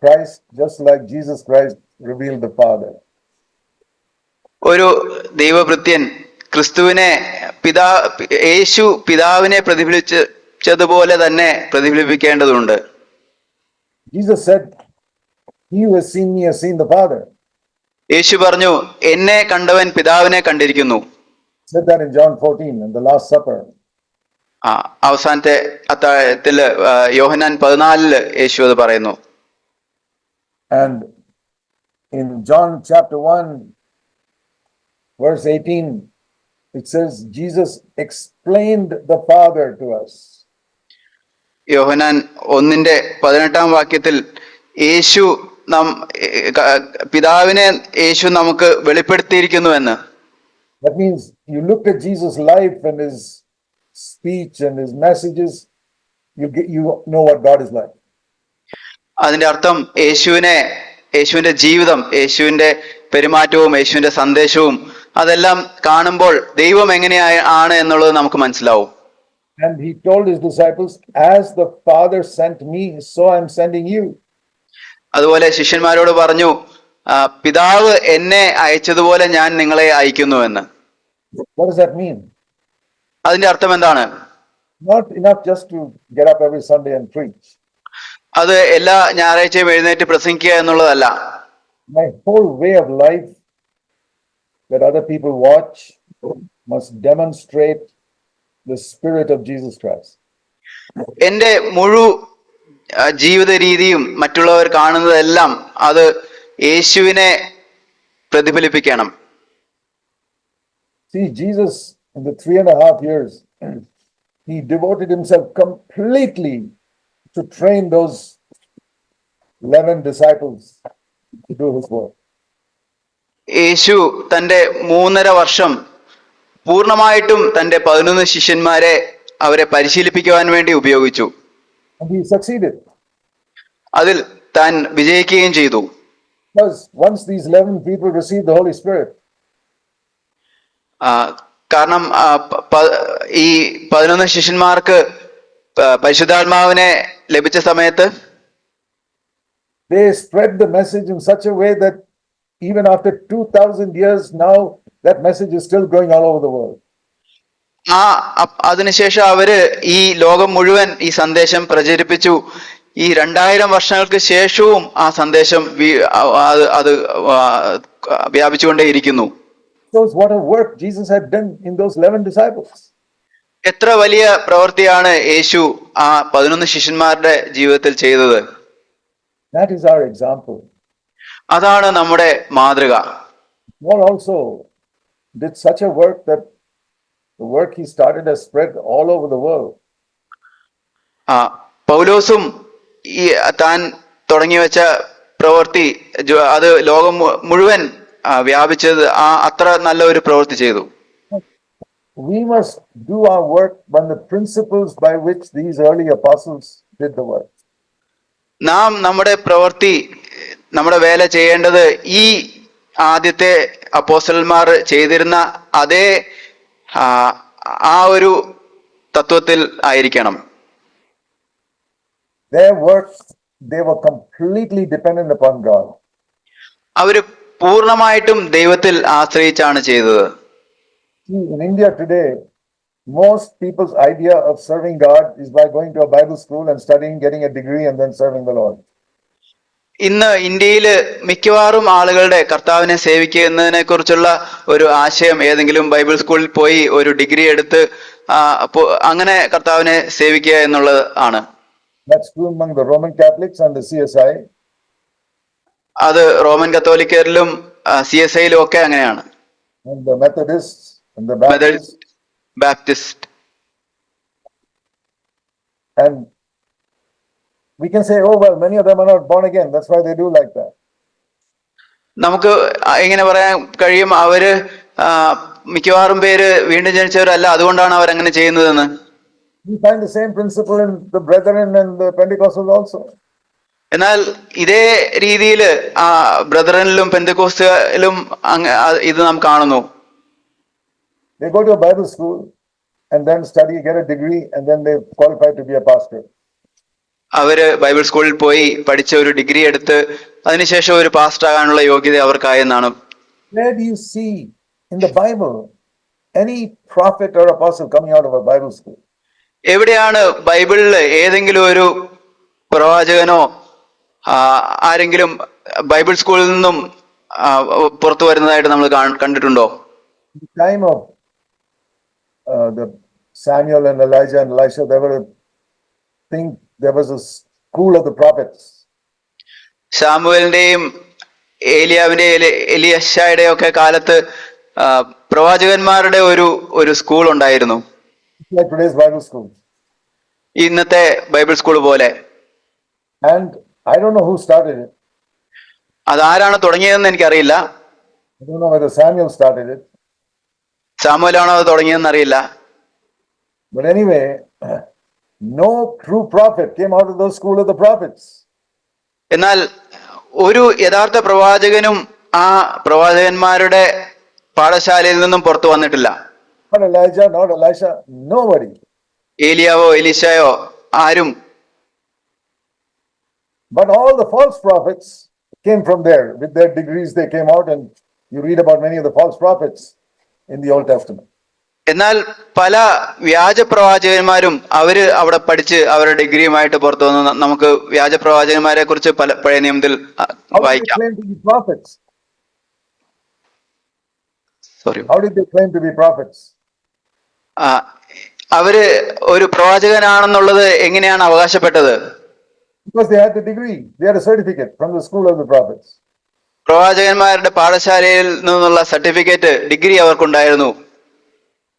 [SPEAKER 1] Christ just like Jesus Christ revealed the Father.
[SPEAKER 2] ഒരു ദൈവഭൃത്യൻ ക്രിസ്തുവിനെ യേശു പിതാവിനെ പ്രതിഫലിച്ചതുപോലെ തന്നെ പ്രതിഫലിപ്പിക്കേണ്ടതുണ്ട്.
[SPEAKER 1] Jesus said, "He who has seen me has seen the Father."
[SPEAKER 2] യേശു പറഞ്ഞു, എന്നെ കണ്ടവൻ പിതാവിനെ കണ്ടിരിക്കുന്നു.
[SPEAKER 1] Said that in John 14 in the Last Supper.
[SPEAKER 2] അവസാനത്തെ അത്താഴത്തില് യോഹന്നാൻ 14 യേശു അത് പറയുന്നു.
[SPEAKER 1] And in John chapter 1 verse 18 it says Jesus explained the Father to us.
[SPEAKER 2] യോഹന്നാൻ 1:18 വാക്യത്തിൽ യേശു പിതാവിനെ യേശു നമുക്ക് വെളിപ്പെടുത്തിയിരിക്കുന്നുവെന്ന്.
[SPEAKER 1] That means you look at Jesus' life and his speech and his messages, you know what God is like.
[SPEAKER 2] അതിന്റെ അർത്ഥം യേശുവിന്റെ ജീവിതം, യേശുവിന്റെ പെരുമാറ്റവും യേശുവിന്റെ സന്ദേശവും അതെല്ലാം കാണുമ്പോൾ ദൈവം എങ്ങനെയാണ് എന്നുള്ളത് നമുക്ക് മനസ്സിലാവും.
[SPEAKER 1] And he told his disciples, as the Father sent me, so I am sending you.
[SPEAKER 2] അതുപോലെ ശിഷ്യന്മാരോട് പറഞ്ഞു, പിതാവ് എന്നെ അയച്ചതുപോലെ ഞാൻ നിങ്ങളെ അയക്കുന്നു എന്ന്.
[SPEAKER 1] What does that mean?
[SPEAKER 2] അതിന്റെ അർത്ഥം എന്താണ്?
[SPEAKER 1] Not enough just to get up every Sunday and preach.
[SPEAKER 2] അത് എല്ലാ ഞായറാഴ്ചയും എഴുന്നേറ്റ് പ്രസംഗിക്കുക എന്നുള്ളതല്ല.
[SPEAKER 1] My whole way of life that other people watch must demonstrate the spirit of Jesus Christ.
[SPEAKER 2] എൻ്റെ ജീവിത രീതിയും മറ്റുള്ളവർ കാണുന്നതെല്ലാം അത് യേശുവിനെ പ്രതിഫലിപ്പിക്കണം.
[SPEAKER 1] See, Jesus, in the 3.5 years, he devoted himself completely to train those 11 disciples to do his work.
[SPEAKER 2] യേശു തൻ്റെ 3.5 വർഷം പൂർണ്ണമായിട്ടും തൻ്റെ 11 ശിഷ്യന്മാരെ അവരെ പരിശീലിപ്പിക്കുവാൻ വേണ്ടി ഉപയോഗിച്ചു.
[SPEAKER 1] And he succeeded.
[SPEAKER 2] അതിൽ താൻ വിജയിക്കുകയും ചെയ്തു.
[SPEAKER 1] Because once these 11 people received the Holy Spirit,
[SPEAKER 2] കാരണം ഈ 11 ശിഷ്യന്മാർക്ക് പരിശുദ്ധാത്മാവിനെ ലഭിച്ച സമയത്ത്
[SPEAKER 1] they spread the message in such a way that even after 2000 years now, that message is still going all over the world.
[SPEAKER 2] അതിനുശേഷം അവര് ഈ ലോകം മുഴുവൻ ഈ സന്ദേശം പ്രചരിപ്പിച്ചു. ഈ 2000 വർഷങ്ങൾക്ക് ശേഷവും ആ സന്ദേശം അത് വ്യാപിച്ചുകൊണ്ടേയിരിക്കുന്നു.
[SPEAKER 1] Shows what a work Jesus had done in those 11 disciples.
[SPEAKER 2] എത്ര വലിയ പ്രവൃത്തിയാണ് യേശു ആ 11 ശിഷ്യന്മാരുടെ ജീവിതത്തിൽ ചെയ്തത്.
[SPEAKER 1] That is our example.
[SPEAKER 2] അതാണ് നമ്മുടെ മാതൃക.
[SPEAKER 1] Paul also did such a work that the work he started has spread all over the world.
[SPEAKER 2] പൗലോസും ഈ താൻ തുടങ്ങി വെച്ച പ്രവൃത്തി അത് ലോകം മുഴുവൻ വ്യാപിച്ചത് അത്ര നല്ല ഒരു പ്രവൃത്തി ചെയ്തു.
[SPEAKER 1] We must do our work by the principles by which these early apostles did the work.
[SPEAKER 2] നാം നമ്മുടെ പ്രവൃത്തി നമ്മുടെ വേല ചെയ്യേണ്ടത് ഈ ആദ്യത്തെ അപ്പോസ്തലന്മാർ ചെയ്തിരുന്ന അതേ ആ ഒരു തത്വത്തിൽ ആയിരിക്കണം.
[SPEAKER 1] Their work, they were completely dependent upon God.
[SPEAKER 2] അവര് പൂർണ്ണമായിട്ടും ദൈവത്തിൽ ആശ്രയിച്ചാണ് ചെയ്തത്.
[SPEAKER 1] In India today, most people's idea of serving God is by going to a Bible school and studying, getting a degree, and then serving the Lord.
[SPEAKER 2] ഇന്ന് ഇന്ത്യയില് മിക്കവാറും ആളുകളുടെ കർത്താവിനെ സേവിക്കുന്നതിനെ കുറിച്ചുള്ള ഒരു ആശയം ഏതെങ്കിലും ബൈബിൾ സ്കൂളിൽ പോയി ഒരു ഡിഗ്രി എടുത്ത് അങ്ങനെ കർത്താവിനെ സേവിക്കുക എന്നുള്ളത് ആണ്.
[SPEAKER 1] That's true among the Roman Catholics and the CSI.
[SPEAKER 2] അത് റോമൻ കത്തോലിക്കരിലും CSIയിലും ഒക്കെ അങ്ങനെയാണ്.
[SPEAKER 1] And the Methodists and the
[SPEAKER 2] Baptist.
[SPEAKER 1] And we can say, oh, well, many of them are not born again. That's why they do like that.
[SPEAKER 2] നമുക്ക് ഇങ്ങനെ പറയാൻ കഴിയും, അവര് മിക്കവാറും പേര് വീണ്ടും ജനിച്ചവരല്ല, അതുകൊണ്ടാണ് അവരങ്ങനെ ചെയ്യുന്നതെന്ന്.
[SPEAKER 1] We find the same principle in the Brethren and the Pentecostals also.
[SPEAKER 2] എന്നാൽ ഇതേ രീതിയിൽ ബ്രദറിനിലും പെന്തക്കോസ്തിലും ഇത് നാം കാണുന്നു.
[SPEAKER 1] They go to a Bible school and then study, get a degree, and then they qualify to be a pastor.
[SPEAKER 2] അവര് ബൈബിൾ സ്കൂളിൽ പോയി പഠിച്ച ഒരു ഡിഗ്രി എടുത്ത് അതിനുശേഷം ഒരു പാസ്റ്റർ ആകാനുള്ള യോഗ്യത അവർക്കായെന്നാണ്.
[SPEAKER 1] Where do you see in the Bible any prophet or apostle coming out of a Bible school?
[SPEAKER 2] എവിടെയാണ് ബൈബിളില് ഏതെങ്കിലും ഒരു പ്രവാചകനോ ആരെങ്കിലും ബൈബിൾ സ്കൂളിൽ നിന്നും പുറത്തു വരുന്നതായിട്ട് നമ്മൾ കണ്ടിട്ടുണ്ടോ?
[SPEAKER 1] In the time of the Samuel and Elijah and Elisha, there was a school of the prophets.
[SPEAKER 2] ശാമുവേലിന്റെയും ഏലിയാവിന്റെയും എലിയശായുടെയും ഒക്കെ കാലത്ത് പ്രവാചകന്മാരുടെ ഒരു സ്കൂൾ ഉണ്ടായിരുന്നു.
[SPEAKER 1] Like today's Bible school.
[SPEAKER 2] ഇന്നത്തെ ബൈബിൾ സ്കൂൾ പോലെ.
[SPEAKER 1] And I don't know who started it.
[SPEAKER 2] അതാരാണ് തുടങ്ങിയതെന്ന് എനിക്കറിയില്ല.
[SPEAKER 1] I don't know whether Samuel started it.
[SPEAKER 2] സാമുവേലാണോ അത് തുടങ്ങിയതെന്ന് അറിയില്ല.
[SPEAKER 1] But anyway, no true prophet came out of those school of the prophets.
[SPEAKER 2] എന്നാൽ ഒരു യഥാർത്ഥ പ്രവാചകനും ആ പ്രവാചകന്മാരുടെ പാഠശാലയിൽ നിന്നും പുറത്തു വന്നിട്ടില്ല.
[SPEAKER 1] Not Elijah, not Elisha, nobody.
[SPEAKER 2] ഏലിയാവോ എലീശായോ ആരും.
[SPEAKER 1] But all the false prophets came from there. With their degrees they came out, and you read about many of the false prophets in the Old Testament.
[SPEAKER 2] എന്നാൽ പല വ്യാജ പ്രവാചകന്മാരും അവര് അവിടെ പഠിച്ച് അവരുടെ ഡിഗ്രിയുമായിട്ട് പുറത്തു വന്ന് നമുക്ക് വ്യാജ പ്രവാചകന്മാരെ കുറിച്ച് പല പഴയ നിയമത്തിൽ
[SPEAKER 1] How did they
[SPEAKER 2] വായിക്കാം.
[SPEAKER 1] claim to be prophets?
[SPEAKER 2] Sorry.
[SPEAKER 1] How did they claim to be prophets?
[SPEAKER 2] അവര് ഒരു പ്രവാചകനാണെന്നുള്ളത് എങ്ങനെയാണ് അവകാശപ്പെട്ടത്?
[SPEAKER 1] Because they had the degree, they had a certificate from the school of the prophets.
[SPEAKER 2] പ്രവാചകന്മാരുടെ പാഠശാലയിൽ നിന്നുള്ള സർട്ടിഫിക്കറ്റ്, ഡിഗ്രി അവർക്കുണ്ടായിരുന്നു.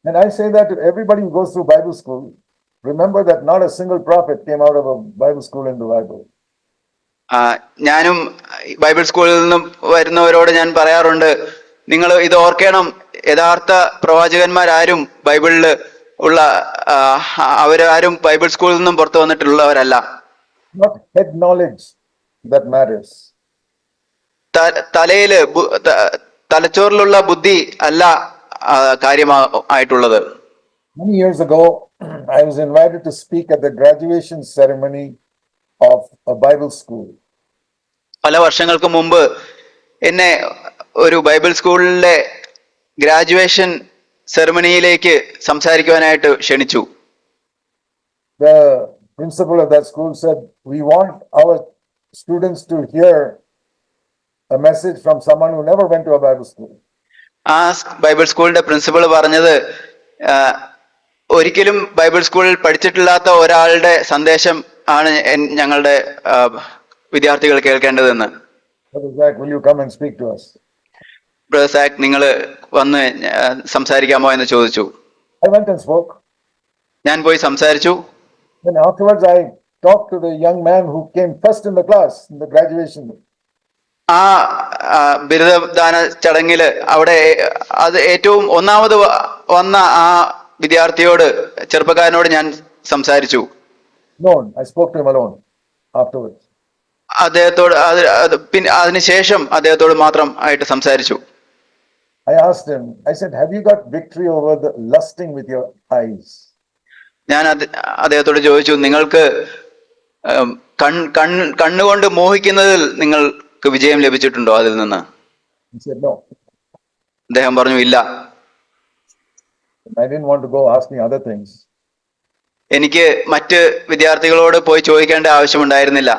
[SPEAKER 1] And I say that to everybody who goes through Bible school, remember that not a single prophet came out of a Bible school in the Bible.
[SPEAKER 2] ഞാനും ബൈബിൾ സ്കൂളിൽ നിന്നും വരുന്നവരോട് ഞാൻ പറയാറുണ്ട്, നിങ്ങൾ ഇത് ഓർക്കണം, യഥാർത്ഥ പ്രവാചകന്മാരാരും ബൈബിളിൽ ഉള്ള അവരാരും ബൈബിൾ സ്കൂളിൽ നിന്നും പുറത്തു വന്നിട്ടുള്ളവരല്ല.
[SPEAKER 1] Not head knowledge that matters.
[SPEAKER 2] തലയില് തലച്ചോറിലുള്ള ബുദ്ധി അല്ല കാര്യമായിട്ടുള്ളത്.
[SPEAKER 1] Many years ago, I was invited to speak at the graduation ceremony of a Bible school.
[SPEAKER 2] പല വർഷങ്ങൾക്ക് മുമ്പ് എന്നെ ഒരു ബൈബിൾ സ്കൂളിലെ ഗ്രാജുവേഷൻ സെറമണിയിലേക്ക് സംസാരിക്കുവാനായിട്ട് ക്ഷണിച്ചു.
[SPEAKER 1] The principal of that school said, "We want our students to hear a message from someone who never went to a Bible school."
[SPEAKER 2] ആ ബൈബിൾ സ്കൂളിന്റെ പ്രിൻസിപ്പൾ പറഞ്ഞത്, ഒരിക്കലും ബൈബിൾ സ്കൂളിൽ പഠിച്ചിട്ടില്ലാത്ത ഒരാളുടെ സന്ദേശം ആണ് ഞങ്ങളുടെ വിദ്യാർത്ഥികൾ കേൾക്കേണ്ടതെന്ന്.
[SPEAKER 1] Brother Zach, will you come and speak to us?
[SPEAKER 2] Brother Zach, നിങ്ങൾ വന്ന് സംസാരിക്കാമോ എന്ന് ചോദിച്ചു.
[SPEAKER 1] I went and spoke.
[SPEAKER 2] ഞാൻ പോയി സംസാരിച്ചു.
[SPEAKER 1] Then afterwards, I talked to the young man who came first in the class in the graduation.
[SPEAKER 2] ആ ബിരുദദാന ചടങ്ങില് അവിടെ അത് ഏറ്റവും ഒന്നാമത് വന്ന ആ വിദ്യാർത്ഥിയോട്, ചെറുപ്പക്കാരനോട് ഞാൻ സംസാരിച്ചു.
[SPEAKER 1] Alone, I spoke to him alone afterwards.
[SPEAKER 2] അദ്ദേഹത്തോട് പിന്നെ അതിനുശേഷം അദ്ദേഹത്തോട് മാത്രം ആയിട്ട് സംസാരിച്ചു.
[SPEAKER 1] I asked him, I said, "Have you got victory over the lusting with your eyes?"
[SPEAKER 2] ഞാൻ അദ്ദേഹത്തോട് ചോദിച്ചു, നിങ്ങൾക്ക് കണ്ണുകൊണ്ട് മോഹിക്കുന്നതിൽ നിങ്ങൾക്ക് വിജയം ലഭിച്ചിട്ടുണ്ടോ അതിൽ നിന്ന്?
[SPEAKER 1] He said, "No."
[SPEAKER 2] അദ്ദേഹം പറഞ്ഞു, ഇല്ല.
[SPEAKER 1] I didn't want to go ask me other things.
[SPEAKER 2] എനിക്ക് മറ്റ് വിദ്യാർത്ഥികളോട് പോയി ചോദിക്കേണ്ട ആവശ്യമുണ്ടായിരുന്നില്ല.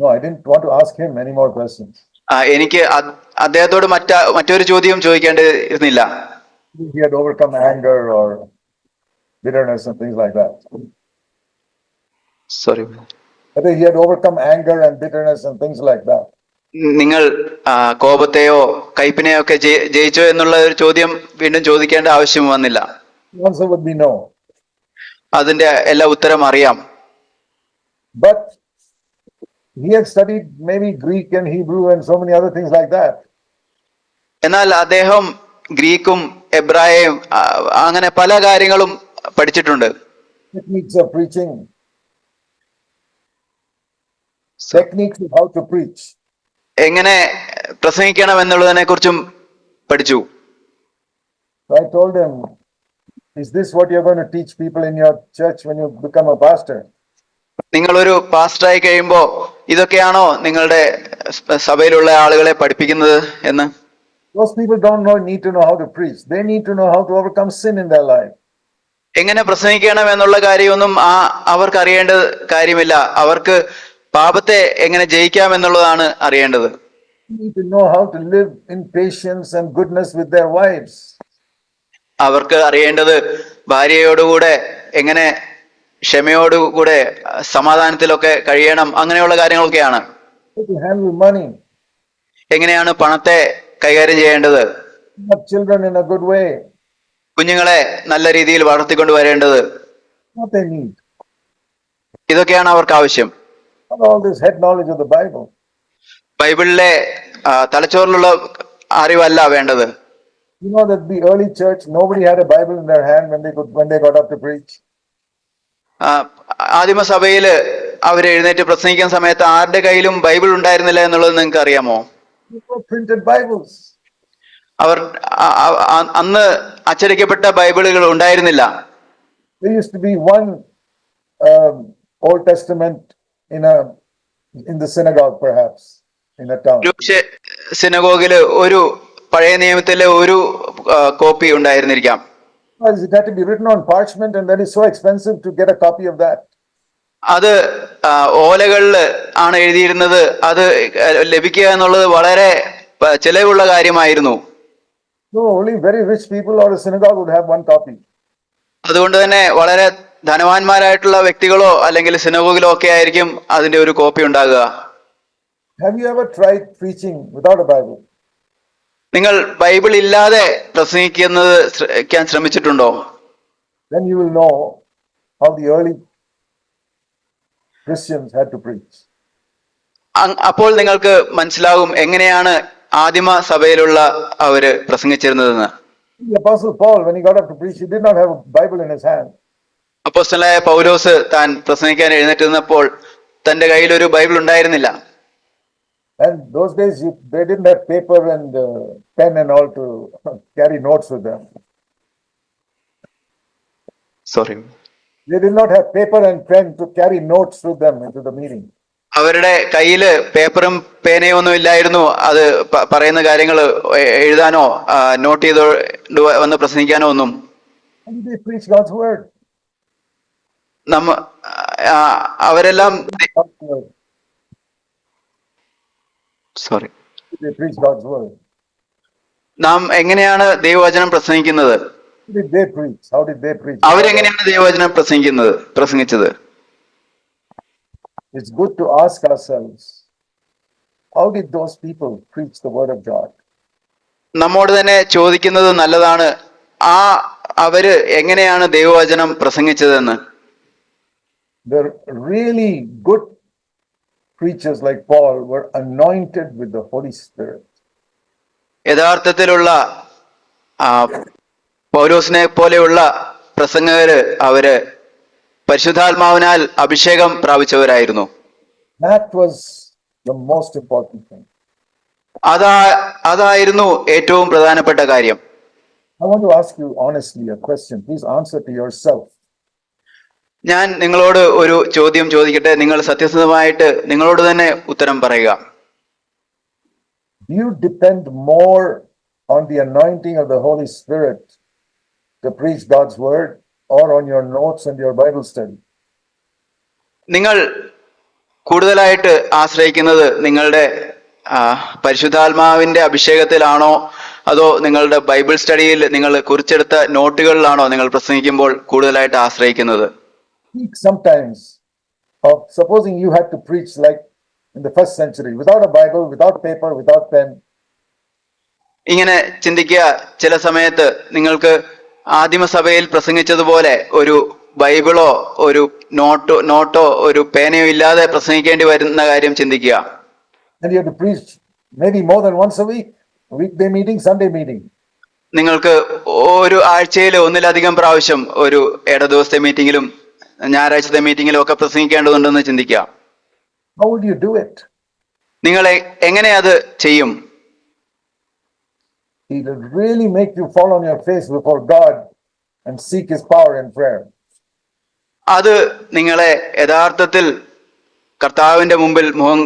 [SPEAKER 1] No, I didn't want to ask him any more questions.
[SPEAKER 2] എനിക്ക് അദ്ദേഹത്തോട് മറ്റൊരു ചോദ്യം ചോദിക്കേണ്ടിയിരുന്നില്ല.
[SPEAKER 1] He had overcome anger or bitterness and things like that.
[SPEAKER 2] Sorry.
[SPEAKER 1] Whether he had overcome anger and bitterness and things like that.
[SPEAKER 2] നിങ്ങൾ കോപത്തെയോ കയ്പിനെയോ ഒക്കെ ജയിച്ചോ എന്നുള്ള ഒരു ചോദ്യം വീണ്ടും ചോദിക്കേണ്ട ആവശ്യം വന്നില്ല.
[SPEAKER 1] The answer would be no.
[SPEAKER 2] അതിന്റെ എല്ലാ ഉത്തരം അറിയാം.
[SPEAKER 1] But he had studied maybe Greek and Hebrew and so many other things like that.
[SPEAKER 2] എന്നാൽ അദ്ദേഹം ഗ്രീക്കും എബ്രായയും അങ്ങനെ പല കാര്യങ്ങളും പഠിച്ചിട്ടുണ്ട്.
[SPEAKER 1] Techniques of preaching. Techniques of how to preach.
[SPEAKER 2] എങ്ങനെ പ്രസംഗിക്കണം എന്നുള്ളതിനെ കുറിച്ചും പഠിച്ചു.
[SPEAKER 1] So I told him, "Is this what you're going to teach people in your church when you become a pastor?"
[SPEAKER 2] നിങ്ങളൊരു പാസ്റ്ററായി കഴിയുമ്പോ ഇതൊക്കെയാണോ നിങ്ങളുടെ സഭയിലുള്ള ആളുകളെ പഠിപ്പിക്കുന്നത് എന്ന്?
[SPEAKER 1] Those people don't need to know how to preach. They need to know how to overcome sin in their life.
[SPEAKER 2] എങ്ങനെ പ്രസംഗിക്കണം എന്നുള്ള കാര്യമൊന്നും അവർക്ക് അറിയേണ്ട കാര്യമില്ല. അവർക്ക് പാപത്തെ എങ്ങനെ ജയിക്കാം എന്നുള്ളതാണ് അറിയേണ്ടത്.
[SPEAKER 1] They need to know how to live in patience and goodness with their wives.
[SPEAKER 2] അവർക്ക് അറിയേണ്ടത് ഭാര്യയോടുകൂടെ എങ്ങനെ ക്ഷമയോടുകൂടെ സമാധാനത്തിലൊക്കെ കഴിയണം, അങ്ങനെയുള്ള കാര്യങ്ങളൊക്കെയാണ്.
[SPEAKER 1] How to handle money.
[SPEAKER 2] എങ്ങനെയാണ് പണത്തെ കൈകാര്യം ചെയ്യേണ്ടത്,
[SPEAKER 1] Have children in a good way.
[SPEAKER 2] കുഞ്ഞുങ്ങളെ നല്ല രീതിയിൽ വളർത്തിക്കൊണ്ട് വരേണ്ടത്,
[SPEAKER 1] What they need.
[SPEAKER 2] ഇതൊക്കെയാണ് അവർക്ക് ആവശ്യം.
[SPEAKER 1] Not all this head knowledge of the Bible.
[SPEAKER 2] ബൈബിളിലെ തലച്ചോറിലുള്ള അറിവല്ല വേണ്ടത്.
[SPEAKER 1] You know that the early church, nobody had a Bible in their hand when they got up to preach.
[SPEAKER 2] ആദിമസഭയില് അവർ എഴുന്നേറ്റ് പ്രസംഗിക്കുന്ന സമയത്ത് ആരുടെ കയ്യിലും ബൈബിൾ ഉണ്ടായിരുന്നില്ല എന്നുള്ളത് നിങ്ങൾക്ക് അറിയാമോ?
[SPEAKER 1] Printed Bibles.
[SPEAKER 2] അവർ അന്ന് അച്ചടിക്കപ്പെട്ട ബൈബിളുകൾ ഉണ്ടായിരുന്നില്ല.
[SPEAKER 1] There used to be one Old Testament in the synagogue, perhaps in a town.
[SPEAKER 2] സിനഗോഗില് ഒരു പഴയ നിയമത്തിലെ ഒരു copy ഉണ്ടായിരുന്നിരിക്കാം.
[SPEAKER 1] Because it had to be written on parchment, and that is so expensive to get a copy of that.
[SPEAKER 2] അത് ഓലകളിൽ ആണ് എഴുതിയിരുന്നത്. അത് ലഭിക്കുക എന്നുള്ളത് വളരെ ചെലവുള്ള കാര്യമായിരുന്നു.
[SPEAKER 1] So only very rich people or a synagogue would have one copy.
[SPEAKER 2] അതുകൊണ്ട് തന്നെ വളരെ ധനവാന്മാരായിട്ടുള്ള വ്യക്തികളോ അല്ലെങ്കിൽ സിനഗോഗിലോ ഒക്കെ ആയിരിക്കും അതിന്റെ ഒരു കോപ്പി ഉണ്ടാകുക.
[SPEAKER 1] Have you ever tried preaching without a Bible?
[SPEAKER 2] നിങ്ങൾ ബൈബിൾ ഇല്ലാതെ പ്രസംഗിക്കാൻ ശ്രമിച്ചിട്ടുണ്ടോ?
[SPEAKER 1] Then you will know how the early Christians had to preach.
[SPEAKER 2] അപ്പോൾ നിങ്ങൾക്ക് മനസ്സിലാകും എങ്ങനെയാണ് ആദിമ സഭയിലുള്ള അവര് പ്രസംഗിച്ചിരുന്നതെന്ന്.
[SPEAKER 1] The Apostle Paul, when he got up to preach, he did not have a Bible in his hand.
[SPEAKER 2] അപ്പോസ്തലനായ പൗലോസ് താൻ പ്രസംഗിക്കാൻ എഴുന്നേറ്റിരുന്നപ്പോൾ തന്റെ കയ്യിൽ ഒരു ബൈബിൾ ഉണ്ടായിരുന്നില്ല.
[SPEAKER 1] And those days they didn't have paper and pen and all to carry notes with them.
[SPEAKER 2] Sorry.
[SPEAKER 1] They did not have paper and pen to carry notes with them into the meeting.
[SPEAKER 2] അവരുടെ കയ്യില് പേപ്പറും പേനയും ഒന്നും ഇല്ലായിരുന്നു. അത് പറയുന്ന കാര്യങ്ങൾ എഴുതാനോ നോട്ട് ചെയ്തോ വന്ന് പ്രസംഗിക്കാനോ ഒന്നും.
[SPEAKER 1] And they preach God's word.
[SPEAKER 2] അവരെല്ലാം sorry
[SPEAKER 1] They preach God's word.
[SPEAKER 2] നാം എങ്ങനെയാണ് ദൈവവചനം പ്രസംഗിക്കുന്നത്?
[SPEAKER 1] How did they preach? How did they preach?
[SPEAKER 2] അവരെങ്ങനെയാണ് ദൈവവചനം പ്രസംഗിച്ചത്?
[SPEAKER 1] It's good to ask ourselves, how did those people preach the word of God?
[SPEAKER 2] നമ്മോട് തന്നെ ചോദിക്കുന്നത് നല്ലതാണ്. അവര് എങ്ങനെയാണ് ദൈവവചനം പ്രസംഗിച്ചതെന്ന്.
[SPEAKER 1] The really good preachers like Paul were anointed with the Holy Spirit.
[SPEAKER 2] യഥാർത്ഥത്തിലുള്ള പൗലോസിനെ പോലെയുള്ള പ്രസംഗകര് അവര് പരിശുദ്ധാത്മാവിനാൽ അഭിഷേകം പ്രാപിച്ചവരായിരുന്നു.
[SPEAKER 1] That was the most important thing.
[SPEAKER 2] അതായിരുന്നു ഏറ്റവും പ്രധാനപ്പെട്ട കാര്യം.
[SPEAKER 1] I want to ask you honestly a question. Please answer to yourself.
[SPEAKER 2] ഞാൻ നിങ്ങളോട് ഒരു ചോദ്യം ചോദിക്കട്ടെ. നിങ്ങൾ സത്യസന്ധമായിട്ട് നിങ്ങളോട് തന്നെ ഉത്തരം പറയുക.
[SPEAKER 1] Do you depend more on the anointing of the Holy Spirit to preach God's word or on your notes and your Bible study?
[SPEAKER 2] നിങ്ങൾ കൂടുതലായിട്ട് ആശ്രയിക്കുന്നത് നിങ്ങളുടെ പരിശുദ്ധാത്മാവിന്റെ അഭിഷേകത്തിലാണോ അതോ നിങ്ങളുടെ ബൈബിൾ സ്റ്റഡിയിൽ നിങ്ങൾ കുറിച്ചെടുത്ത നോട്ടുകളിലാണോ നിങ്ങൾ പ്രസംഗിക്കുമ്പോൾ കൂടുതലായിട്ട് ആശ്രയിക്കുന്നത്?
[SPEAKER 1] Sometimes of supposing you had to preach like in the first century without a Bible, without paper, without pen.
[SPEAKER 2] ഇങ്ങനെ ചിന്തിക്കുക. ചില സമയത്ത് നിങ്ങൾക്ക് ആദിമസഭയിൽ പ്രസംഗിച്ചതുപോലെ ഒരു ബൈബിളോ ഒരു നോട്ടോ ഒരു പേനയോ ഇല്ലാതെ പ്രസംഗിക്കേണ്ടി വരുന്ന കാര്യം ചിന്തിക്കുക.
[SPEAKER 1] And you have to preach maybe more than once a week, weekday meeting, Sunday meeting.
[SPEAKER 2] നിങ്ങൾക്ക് ഒരു ആഴ്ചയിൽ ഒന്നിലധികം പ്രാവശ്യം ഒരു ദിവസത്തെ മീറ്റിംഗിലും ഞായറാഴ്ചത്തെ മീറ്റിംഗിലും ഒക്കെ പ്രസംഗിക്കേണ്ടതുണ്ടെന്ന് ചിന്തിക്കുക.
[SPEAKER 1] How would you do it?
[SPEAKER 2] നിങ്ങൾ എങ്ങനെ അത് ചെയ്യും?
[SPEAKER 1] He will really make you fall on your face before God and seek his power in prayer.
[SPEAKER 2] അത് നിങ്ങളെ യഥാർത്ഥത്തിൽ കർത്താവിന്റെ മുമ്പിൽ മുഖം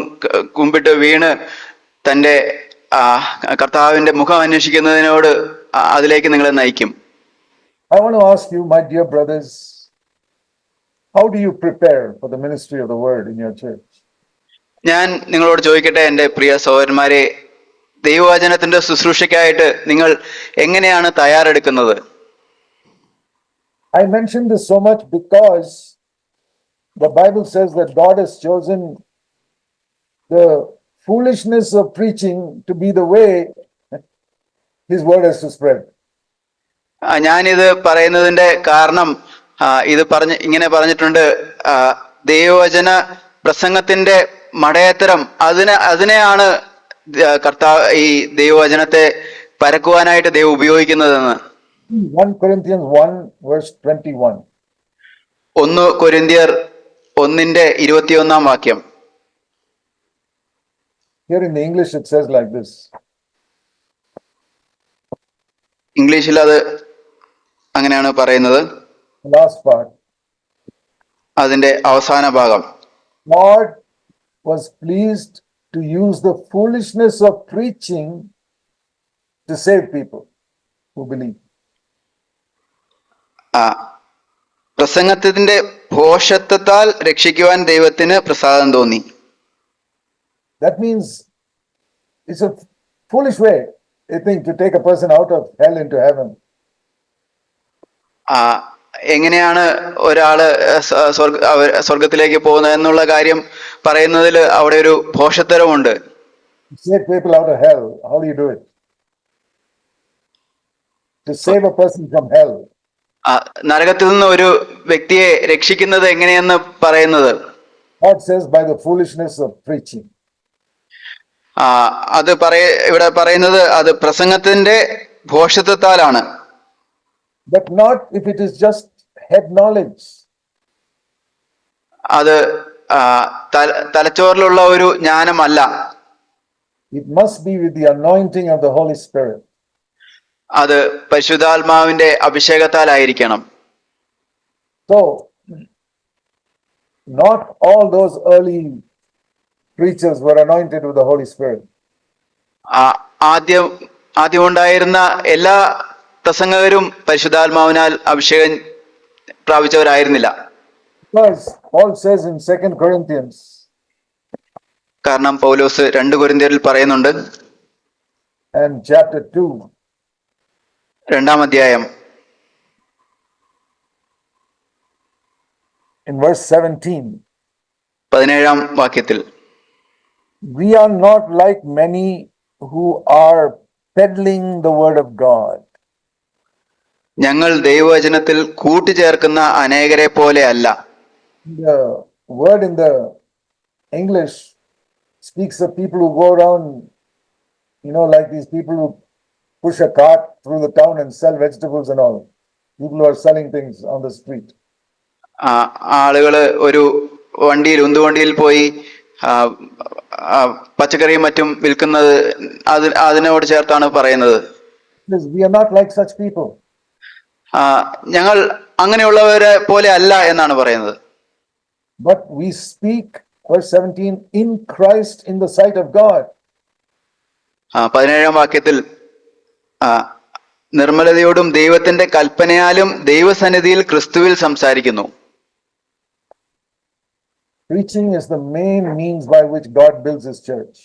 [SPEAKER 2] കുമ്പിട്ട് വീണ് തന്റെ കർത്താവിന്റെ മുഖം അന്വേഷിക്കുന്നതിനോട് അതിലേക്ക് നിങ്ങളെ നയിക്കും.
[SPEAKER 1] I want to ask you, my dear brothers, how do you prepare for the ministry of the word in your church?
[SPEAKER 2] ഞാൻ നിങ്ങളോട് ചോദിക്കട്ടെ, എൻ്റെ പ്രിയ സഹോദരന്മാരെ, ദൈവവചനത്തിന്റെ ശുശ്രൂഷയ്ക്കായിട്ട് നിങ്ങൾ എങ്ങനെയാണ് തയ്യാറെടുക്കുന്നത്?
[SPEAKER 1] I mentioned this so much because the Bible says that God has chosen the foolishness of preaching to be the way his word has to spread.
[SPEAKER 2] ഞാനിത് പറയുന്നതിന്റെ കാരണം ഇത് ഇങ്ങനെ പറഞ്ഞിട്ടുണ്ട്, ദൈവവചന പ്രസംഗത്തിന്റെ മടയത്തരം അതിനെയാണ് കർത്താവ് ഈ ദൈവവചനത്തെ പരക്കുവാനായിട്ട് ദൈവം ഉപയോഗിക്കുന്നതെന്ന്.
[SPEAKER 1] 1 Corinthians 1 verse 21.
[SPEAKER 2] 1 കൊരിന്ത്യർ 1:21.
[SPEAKER 1] Here in the English it says like this.
[SPEAKER 2] ഇംഗ്ലീഷിൽ അത് അങ്ങനെയാണ് പറയുന്നത്.
[SPEAKER 1] Last part.
[SPEAKER 2] അതിന്റെ അവസാന ഭാഗം.
[SPEAKER 1] God was pleased to use the foolishness of preaching to save people who believe.
[SPEAKER 2] ആ പ്രസംഗത്തിന്റെ ഭോഷത്വത്താൽ രക്ഷിക്കുവാൻ ദൈവത്തിന് പ്രസാദം തോന്നി.
[SPEAKER 1] That means it's a foolish way, I think, to take a person out of hell into heaven.
[SPEAKER 2] ആ എങ്ങനെയാണ് ഒരാള് സ്വർഗത്തിലേക്ക് പോകുന്നത് എന്നുള്ള കാര്യം പറയുന്നതിൽ അവിടെ ഒരു ഭോഷത്തരമുണ്ട്.
[SPEAKER 1] To save people out of hell, how do you do it? To save a person from hell,
[SPEAKER 2] നരകത്തിൽ നിന്ന് ഒരു വ്യക്തിയെ രക്ഷിക്കുന്നത് എങ്ങനെയെന്ന് പറയുന്നത്
[SPEAKER 1] God says by the foolishness of preaching.
[SPEAKER 2] അത് ഇവിടെ പറയുന്നത് അത് പ്രസംഗത്തിന്റെ ഭോഷത്വത്താലാണ്.
[SPEAKER 1] But not if it is just head knowledge.
[SPEAKER 2] അത് തലച്ചോറിലുള്ള ഒരു ജ്ഞാനമല്ല.
[SPEAKER 1] It must be with the anointing of the Holy Spirit.
[SPEAKER 2] അത് പരിശുദ്ധാത്മാവിന്റെ അഭിഷേകത്താലായിരിക്കണം.
[SPEAKER 1] So, not all those early preachers were anointed with the Holy Spirit.
[SPEAKER 2] ആദ്യം ഉണ്ടായിരുന്ന എല്ലാ പ്രസംഗകരും പരിശുദ്ധാത്മാവിനാൽ അഭിഷേകം പ്രാപിച്ചവരായിരുന്നില്ല.
[SPEAKER 1] Because Paul says in 2 Corinthians,
[SPEAKER 2] കാരണം പൗലോസ് 2 കൊരിന്ത്യരിൽ പറയുന്നുണ്ട്,
[SPEAKER 1] and chapter 2,
[SPEAKER 2] 2-ാം അധ്യായം
[SPEAKER 1] in verse 17,
[SPEAKER 2] 17-ാം വാക്യത്തിൽ,
[SPEAKER 1] we are not like many who are peddling the word of God.
[SPEAKER 2] ഞങ്ങൾ ദൈവവചനത്തിൽ കൂട്ടിച്ചേർക്കുന്ന അനേകരെ പോലെ അല്ല.
[SPEAKER 1] The word in the English speaks of people who go around, like these people who push a cart through the town and sell vegetables and all. People who are selling things on the street.
[SPEAKER 2] ആളുകള് ഒരു ഉന്തുവണ്ടിയിൽ പോയി പച്ചക്കറിയും മറ്റും വിൽക്കുന്നത് അതിനോട് ചേർത്താണ് പറയുന്നത്.
[SPEAKER 1] We are not like such people.
[SPEAKER 2] ഞങ്ങൾ അങ്ങനെയുള്ളവരെ പോലെ അല്ല എന്നാണ് പറയുന്നത്.
[SPEAKER 1] But we speak, verse 17, in Christ in the sight of God.
[SPEAKER 2] 17-ാം വാക്യത്തിൽ നിർമ്മലതയോടും ദൈവത്തിന്റെ കൽപ്പനയാലും ദൈവസന്നിധിയിൽ ക്രിസ്തുവിൽ സംസാരിക്കുന്നു.
[SPEAKER 1] Preaching is the main means by which God builds his church.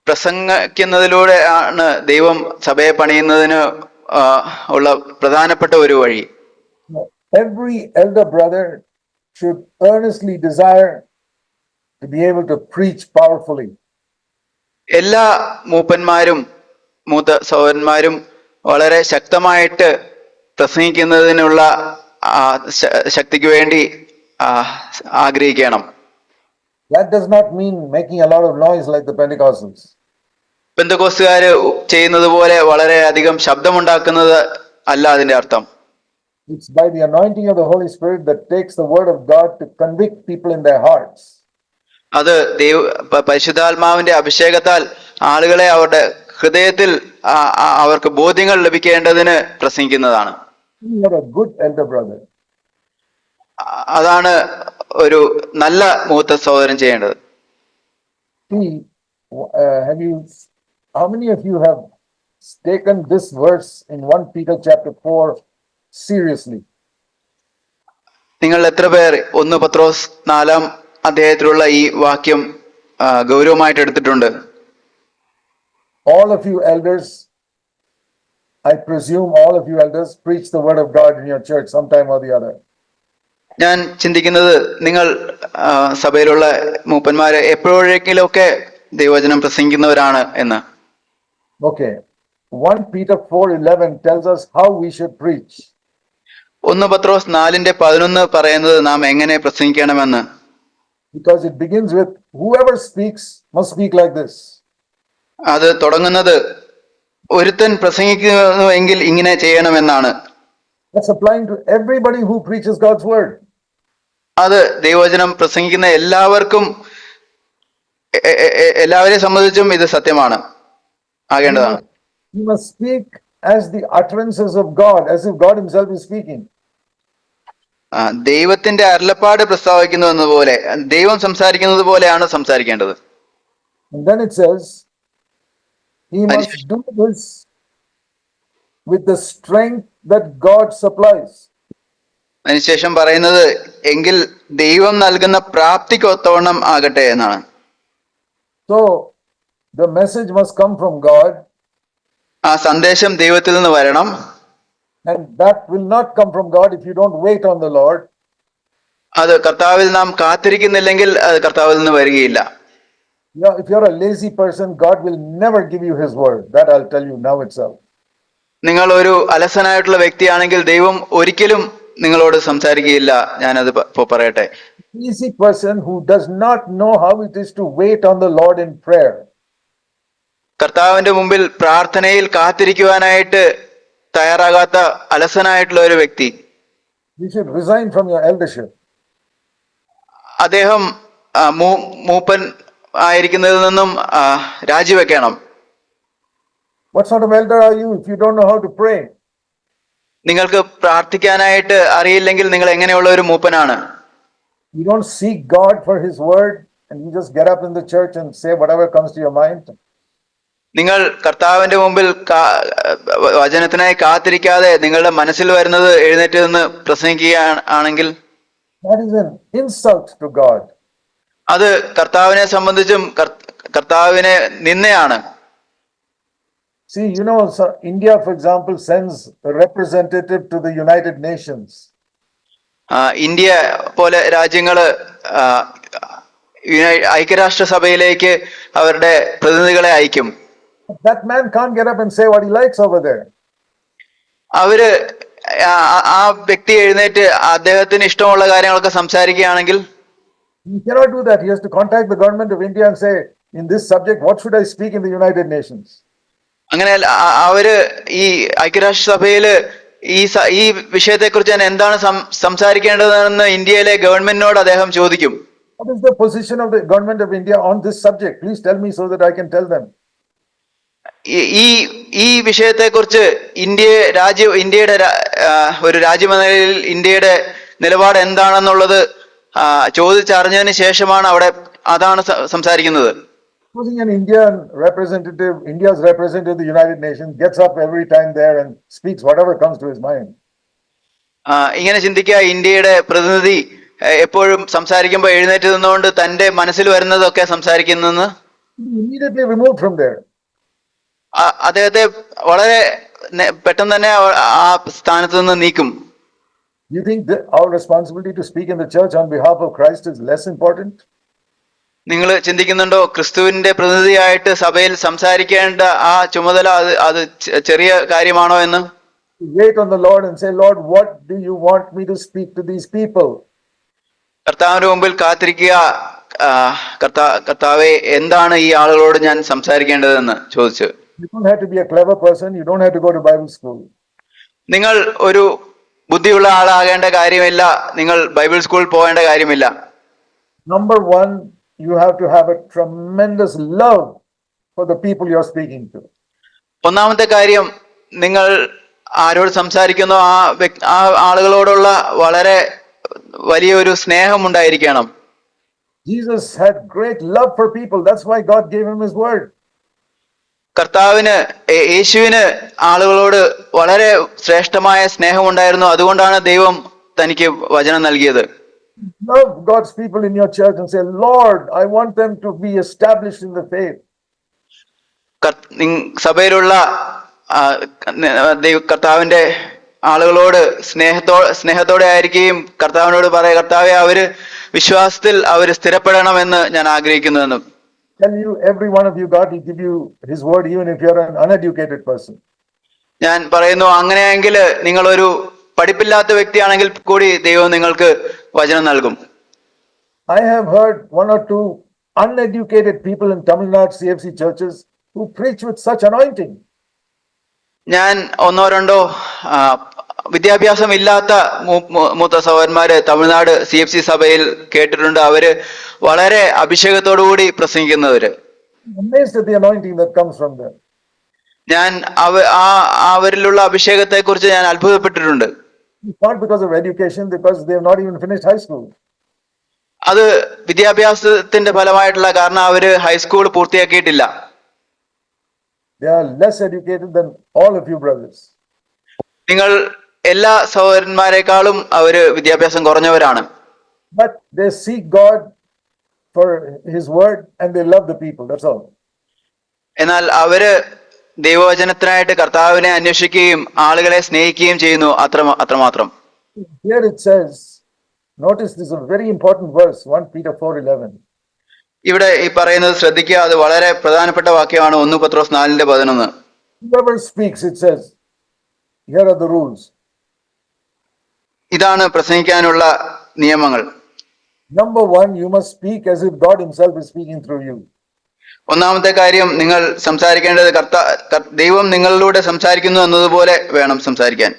[SPEAKER 2] പ്രസംഗിക്കുന്നതിലൂടെ ആണ് ദൈവം സഭയെ പണിയുന്നതിന് ഉള്ള പ്രധാനപ്പെട്ട ഒരു വഴി.
[SPEAKER 1] Every elder brother should earnestly desire to be able to preach powerfully.
[SPEAKER 2] എല്ലാ മൂത്ത സഹോദരന്മാരും വളരെ ശക്തമായിട്ട് പ്രസംഗിക്കുന്നതിനുള്ള ശക്തിക്ക് വേണ്ടി ആഗ്രഹിക്കണം.
[SPEAKER 1] That does not mean making a lot of noise like the Pentecostals.
[SPEAKER 2] പെന്തക്കോസ്തുകാര് ചെയ്യുന്നത് പോലെ വളരെ അധികം ശബ്ദമുണ്ടാക്കുന്നത് അല്ല അതിന്റെ അർത്ഥം.
[SPEAKER 1] It's by the anointing of the Holy Spirit that takes the word of God to convict people in their hearts.
[SPEAKER 2] അത് പരിശുദ്ധാത്മാവിന്റെ അഭിഷേകത്താൽ ആളുകളെ അവരുടെ ഹൃദയത്തിൽ അവർക്ക് ബോധ്യങ്ങൾ ലഭിക്കേണ്ടതിന് പ്രസംഗിക്കുന്നതാണ്.
[SPEAKER 1] You are a good elder brother.
[SPEAKER 2] അതാണ് ഒരു നല്ല മൂത്ത സഹോദരൻ ചെയ്യേണ്ടത്.
[SPEAKER 1] See, how many of you have taken this verse in 1 Peter chapter 4 seriously?
[SPEAKER 2] നിങ്ങൾ എത്ര പേർ 1 പത്രോസ് 4-ാം അധ്യായത്തിലുള്ള ഈ വാക്യം ഗൗരവമായിട്ട് എടുത്തിട്ടുണ്ട്?
[SPEAKER 1] All of you elders, I presume all of you elders preach the word of God in your church sometime or the other.
[SPEAKER 2] ഞാൻ ചിന്തിക്കുന്നത് നിങ്ങൾ സഭയിലുള്ള മൂപ്പന്മാര് എപ്പോഴെങ്കിലുമൊക്കെ ദൈവവചനം പ്രസംഗിക്കുന്നവരാണ് എന്ന്.
[SPEAKER 1] Okay. 1 Peter 4:11 tells us how we should preach.
[SPEAKER 2] 1 പത്രോസ് 4:11 പറയുന്നത് നാം എങ്ങനെ പ്രസംഗിക്കണമെന്ന്.
[SPEAKER 1] Because it begins with whoever speaks must speak like this.
[SPEAKER 2] അത് തുടങ്ങുന്നത് ഒരുത്തൻ പ്രസംഗിക്കുന്നുവെങ്കിൽ ഇങ്ങനെ ചെയ്യണമെന്നാണ്.
[SPEAKER 1] That's applying to everybody who preaches God's word.
[SPEAKER 2] അത് ദൈവവചനം പ്രസംഗിക്കുന്ന എല്ലാവരെയും സംബന്ധിച്ചും ഇത് സത്യമാണ് ആകേണ്ടതാണ്.
[SPEAKER 1] You must speak as the utterances of God, as if God himself is speaking.
[SPEAKER 2] ദൈവത്തിന്റെ അരുളപ്പാട് പ്രസ്താവിക്കുന്നു എന്നതുപോലെ ദൈവം സംസാരിക്കുന്നത് പോലെയാണ് സംസാരിക്കേണ്ടത്.
[SPEAKER 1] And then it says, he must do this with the strength that God supplies.
[SPEAKER 2] അതിനുശേഷം പറയുന്നത് എങ്കിൽ ദൈവം നൽകുന്ന പ്രാപ്തിക്കൊത്തവണ്ണം ആകട്ടെ എന്നാണ്.
[SPEAKER 1] So the message must come from God,
[SPEAKER 2] ആ സന്ദേശം ദൈവത്തിൽ നിന്ന് വരണം.
[SPEAKER 1] and that will not come from God if you don't wait on the Lord.
[SPEAKER 2] അത് കർത്താവിൽ നാം കാത്തിരിക്കുന്നില്ലെങ്കിൽ അത് കർത്താവിൽ നിന്ന് വരികയില്ല.
[SPEAKER 1] Yeah, if you're a lazy person, God will never give you His word. That I'll tell you now itself.
[SPEAKER 2] നിങ്ങൾ ഒരു അലസനായിട്ടുള്ള വ്യക്തിയാണെങ്കിൽ ദൈവം ഒരിക്കലും നിങ്ങളോട് സംസാരിക്കുകയില്ല. ഞാനത് പറയട്ടെ.
[SPEAKER 1] Lazy person who does not know how it is to wait on the Lord in prayer.
[SPEAKER 2] കർത്താവിന്റെ മുമ്പിൽ പ്രാർത്ഥനയിൽ കാത്തിരിക്കുവാനായിട്ട് തയ്യാറാകാത്ത അലസനായിട്ടുള്ള ഒരു വ്യക്തി,
[SPEAKER 1] You should resign from your eldership.
[SPEAKER 2] അദ്ദേഹം മൂപ്പൻ ആയിരിക്കുന്നതിൽ നിന്നും രാജിവെക്കണം.
[SPEAKER 1] What sort of elder are you if you don't know how to pray?
[SPEAKER 2] നിങ്ങൾക്ക് പ്രാർത്ഥിക്കാനായിട്ട് അറിയില്ലെങ്കിൽ നിങ്ങൾ എങ്ങനെയുള്ള ഒരു മൂപ്പനാണ്?
[SPEAKER 1] You don't seek God for His word and you just get up in the church and say whatever comes to your mind.
[SPEAKER 2] നിങ്ങൾ കർത്താവിന്റെ മുമ്പിൽ വചനത്തിനായി കാത്തിരിക്കാതെ നിങ്ങളുടെ മനസ്സിൽ വരുന്നത് എഴുന്നേറ്റ് നിന്ന് പ്രസംഗിക്കുകയാണെങ്കിൽ
[SPEAKER 1] That is an insult to God.
[SPEAKER 2] അത് കർത്താവിനെ സംബന്ധിച്ചും കർത്താവിനെ നിന്ദയാണ്.
[SPEAKER 1] See, you know, so India, for example, sends a representative to the United Nations.
[SPEAKER 2] India പോലെ രാജ്യങ്ങള് ഐക്യരാഷ്ട്രസഭയിലേക്ക് അവരുടെ പ്രതിനിധികളെ അയക്കും.
[SPEAKER 1] That man can't get up and say what he likes over there.
[SPEAKER 2] അവര് ആ വ്യക്തി എഴുന്നേറ്റ് അദ്ദേഹത്തിന് ഇഷ്ടമുള്ള കാര്യങ്ങളൊക്കെ സംസാരിക്കുകയാണെങ്കിൽ
[SPEAKER 1] He cannot do that. He has to contact the government of India and say, in this subject, what should I speak in the United Nations?
[SPEAKER 2] അങ്ങനെ അവര് ഈ ഐക്യരാഷ്ട്രസഭയില് ഈ വിഷയത്തെക്കുറിച്ച് ഞാൻ എന്താണ് സംസാരിക്കേണ്ടതെന്ന് ഇന്ത്യയിലെ ഗവൺമെന്റിനോട് അദ്ദേഹം ചോദിക്കും.
[SPEAKER 1] What is the position of the government of India on this subject? Please tell me so that I can tell them.
[SPEAKER 2] ഈ വിഷയത്തെക്കുറിച്ച് ഇന്ത്യയുടെ ഒരു രാജ്യമെന്ന നിലയിൽ ഇന്ത്യയുടെ നിലപാട് എന്താണെന്നുള്ളത് ചോദിച്ചറിഞ്ഞതിന് ശേഷമാണ് അതാണ് സംസാരിക്കുന്നത്.
[SPEAKER 1] Supposing an India's representative of the United Nations gets up every time there and speaks whatever comes to his mind.
[SPEAKER 2] ഇങ്ങനെ ചിന്തിക്കുക, ഇന്ത്യയുടെ പ്രതിനിധി എപ്പോഴും സംസാരിക്കുമ്പോൾ എഴുന്നേറ്റ് നിന്നുകൊണ്ട് തന്റെ മനസ്സിൽ വരുന്നതൊക്കെ സംസാരിക്കുന്നെന്ന്.
[SPEAKER 1] Immediately removed from there.
[SPEAKER 2] അദ്ദേഹത്തെ വളരെ പെട്ടെന്ന് തന്നെ ആ സ്ഥാനത്ത് നിന്ന് നീക്കും.
[SPEAKER 1] You think that our responsibility to speak in the church on behalf of Christ is less important?
[SPEAKER 2] നിങ്ങൾ ചിന്തിക്കുന്നുണ്ടോ ക്രിസ്തുവിന്റെ പ്രതിനിധിയായിട്ട് സഭയിൽ സംസാരിക്കേണ്ട ആ ചുമതല അത് ചെറിയ കാര്യമാണോ എന്ന്?
[SPEAKER 1] Wait on the Lord and say, Lord, what do you want me to speak to these people?
[SPEAKER 2] കർത്താവിന്റെ മുമ്പിൽ കാത്തിരിക്കുക, കർത്താവെ എന്താണ് ഈ ആളുകളോട് ഞാൻ സംസാരിക്കേണ്ടതെന്ന് ചോദിച്ചു.
[SPEAKER 1] You don't have to be a clever person. You don't have to go to Bible school.
[SPEAKER 2] നിങ്ങൾ ഒരു ബുദ്ധിയുള്ള ആളാകേണ്ട കാര്യമില്ല, നിങ്ങൾ ബൈബിൾ സ്കൂളിൽ പോകേണ്ട കാര്യമില്ല.
[SPEAKER 1] Number one, you have to have a tremendous love for the people you're speaking to.
[SPEAKER 2] ഒന്നാമത്തെ കാര്യം, നിങ്ങൾ ആരോട് സംസാരിക്കുന്നോ ആ ആളുകളോടുള്ള വളരെ വലിയൊരു സ്നേഹം ഉണ്ടായിരിക്കണം.
[SPEAKER 1] Jesus had great love for people. That's why God gave him his word.
[SPEAKER 2] യേശുവിന് ആളുകളോട് വളരെ ശ്രേഷ്ഠമായ സ്നേഹം ഉണ്ടായിരുന്നു. അതുകൊണ്ടാണ് ദൈവം തനിക്ക് വചനം നൽകിയത്.
[SPEAKER 1] Love God's people in your church and say, Lord, I want them to be established in the faith.
[SPEAKER 2] സഭയിലുള്ള കർത്താവിന്റെ ആളുകളോട് സ്നേഹത്തോടെ ആയിരിക്കുകയും കർത്താവിനോട് പറയുക, കർത്താവെ അവര് വിശ്വാസത്തിൽ അവര് സ്ഥിരപ്പെടണമെന്ന് ഞാൻ ആഗ്രഹിക്കുന്നുവെന്നും.
[SPEAKER 1] Tell you, every one of you, God will give you his word even if you're an uneducated person.
[SPEAKER 2] ഞാൻ പറയുന്നു, അങ്ങനെയെങ്കിൽ നിങ്ങളൊരു പഠിപ്പില്ലാത്ത വ്യക്തിയാണെങ്കിൽ കൂടി ദൈവം നിങ്ങൾക്ക് വചനം നൽകും.
[SPEAKER 1] I have heard one or two uneducated people in Tamil Nadu CFC churches who preach with such anointing.
[SPEAKER 2] ഞാൻ ഒന്നോ രണ്ടോ വിദ്യാഭ്യാസം ഇല്ലാത്ത മൂത്ത സഹോദരന്മാര് തമിഴ്നാട് CFC സഭയിൽ കേട്ടിട്ടുണ്ട്. അവര് വളരെ അഭിഷേകത്തോടുകൂടി പ്രസംഗിക്കുന്നവര്.
[SPEAKER 1] Amazed at the anointing that comes from them.
[SPEAKER 2] ഞാൻ അവരിലുള്ള അഭിഷേകത്തെ കുറിച്ച് ഞാൻ അത്ഭുതപ്പെട്ടിട്ടുണ്ട്.
[SPEAKER 1] Not because of education, because they have not even finished high school.
[SPEAKER 2] അത് വിദ്യാഭ്യാസത്തിന്റെ ഫലമായിട്ടുള്ള, കാരണം അവര് high school പൂർത്തിയാക്കിയിട്ടില്ല.
[SPEAKER 1] They are less educated than all of you brothers.
[SPEAKER 2] നിങ്ങൾ എല്ലാ സഹോദരന്മാരെക്കാളും അവര് വിദ്യാഭ്യാസം കുറഞ്ഞവരാണ്.
[SPEAKER 1] but they seek God for his word and they love the people. That's all.
[SPEAKER 2] എന്നാൽ അവര് ദൈവവചനത്തിനായിട്ട് കർത്താവിനെ അന്വേഷിക്കുകയും ആളുകളെ സ്നേഹിക്കുകയും ചെയ്യുന്നു, അത്രമാത്രം.
[SPEAKER 1] Here it says, notice this is a very important verse, 1 Peter 4:11.
[SPEAKER 2] ഇവിടെ ഈ പറയുന്നത് ശ്രദ്ധിക്കുക, അത് വളരെ പ്രധാനപ്പെട്ട വാക്യമാണ്. 1 പത്രോസ് 4:11.
[SPEAKER 1] Whoever speaks, it says, here are the rules.
[SPEAKER 2] ഇതാണ് പ്രസംഗിക്കാനുള്ള നിയമങ്ങൾ.
[SPEAKER 1] Number one, you must speak as if God himself is speaking through you.
[SPEAKER 2] ഒന്നാമത്തെ കാര്യം, നിങ്ങൾ സംസാരിക്കേണ്ടത് ദൈവം നിങ്ങളിലൂടെ സംസാരിക്കുന്നു എന്നതുപോലെ വേണം സംസാരിക്കാൻ.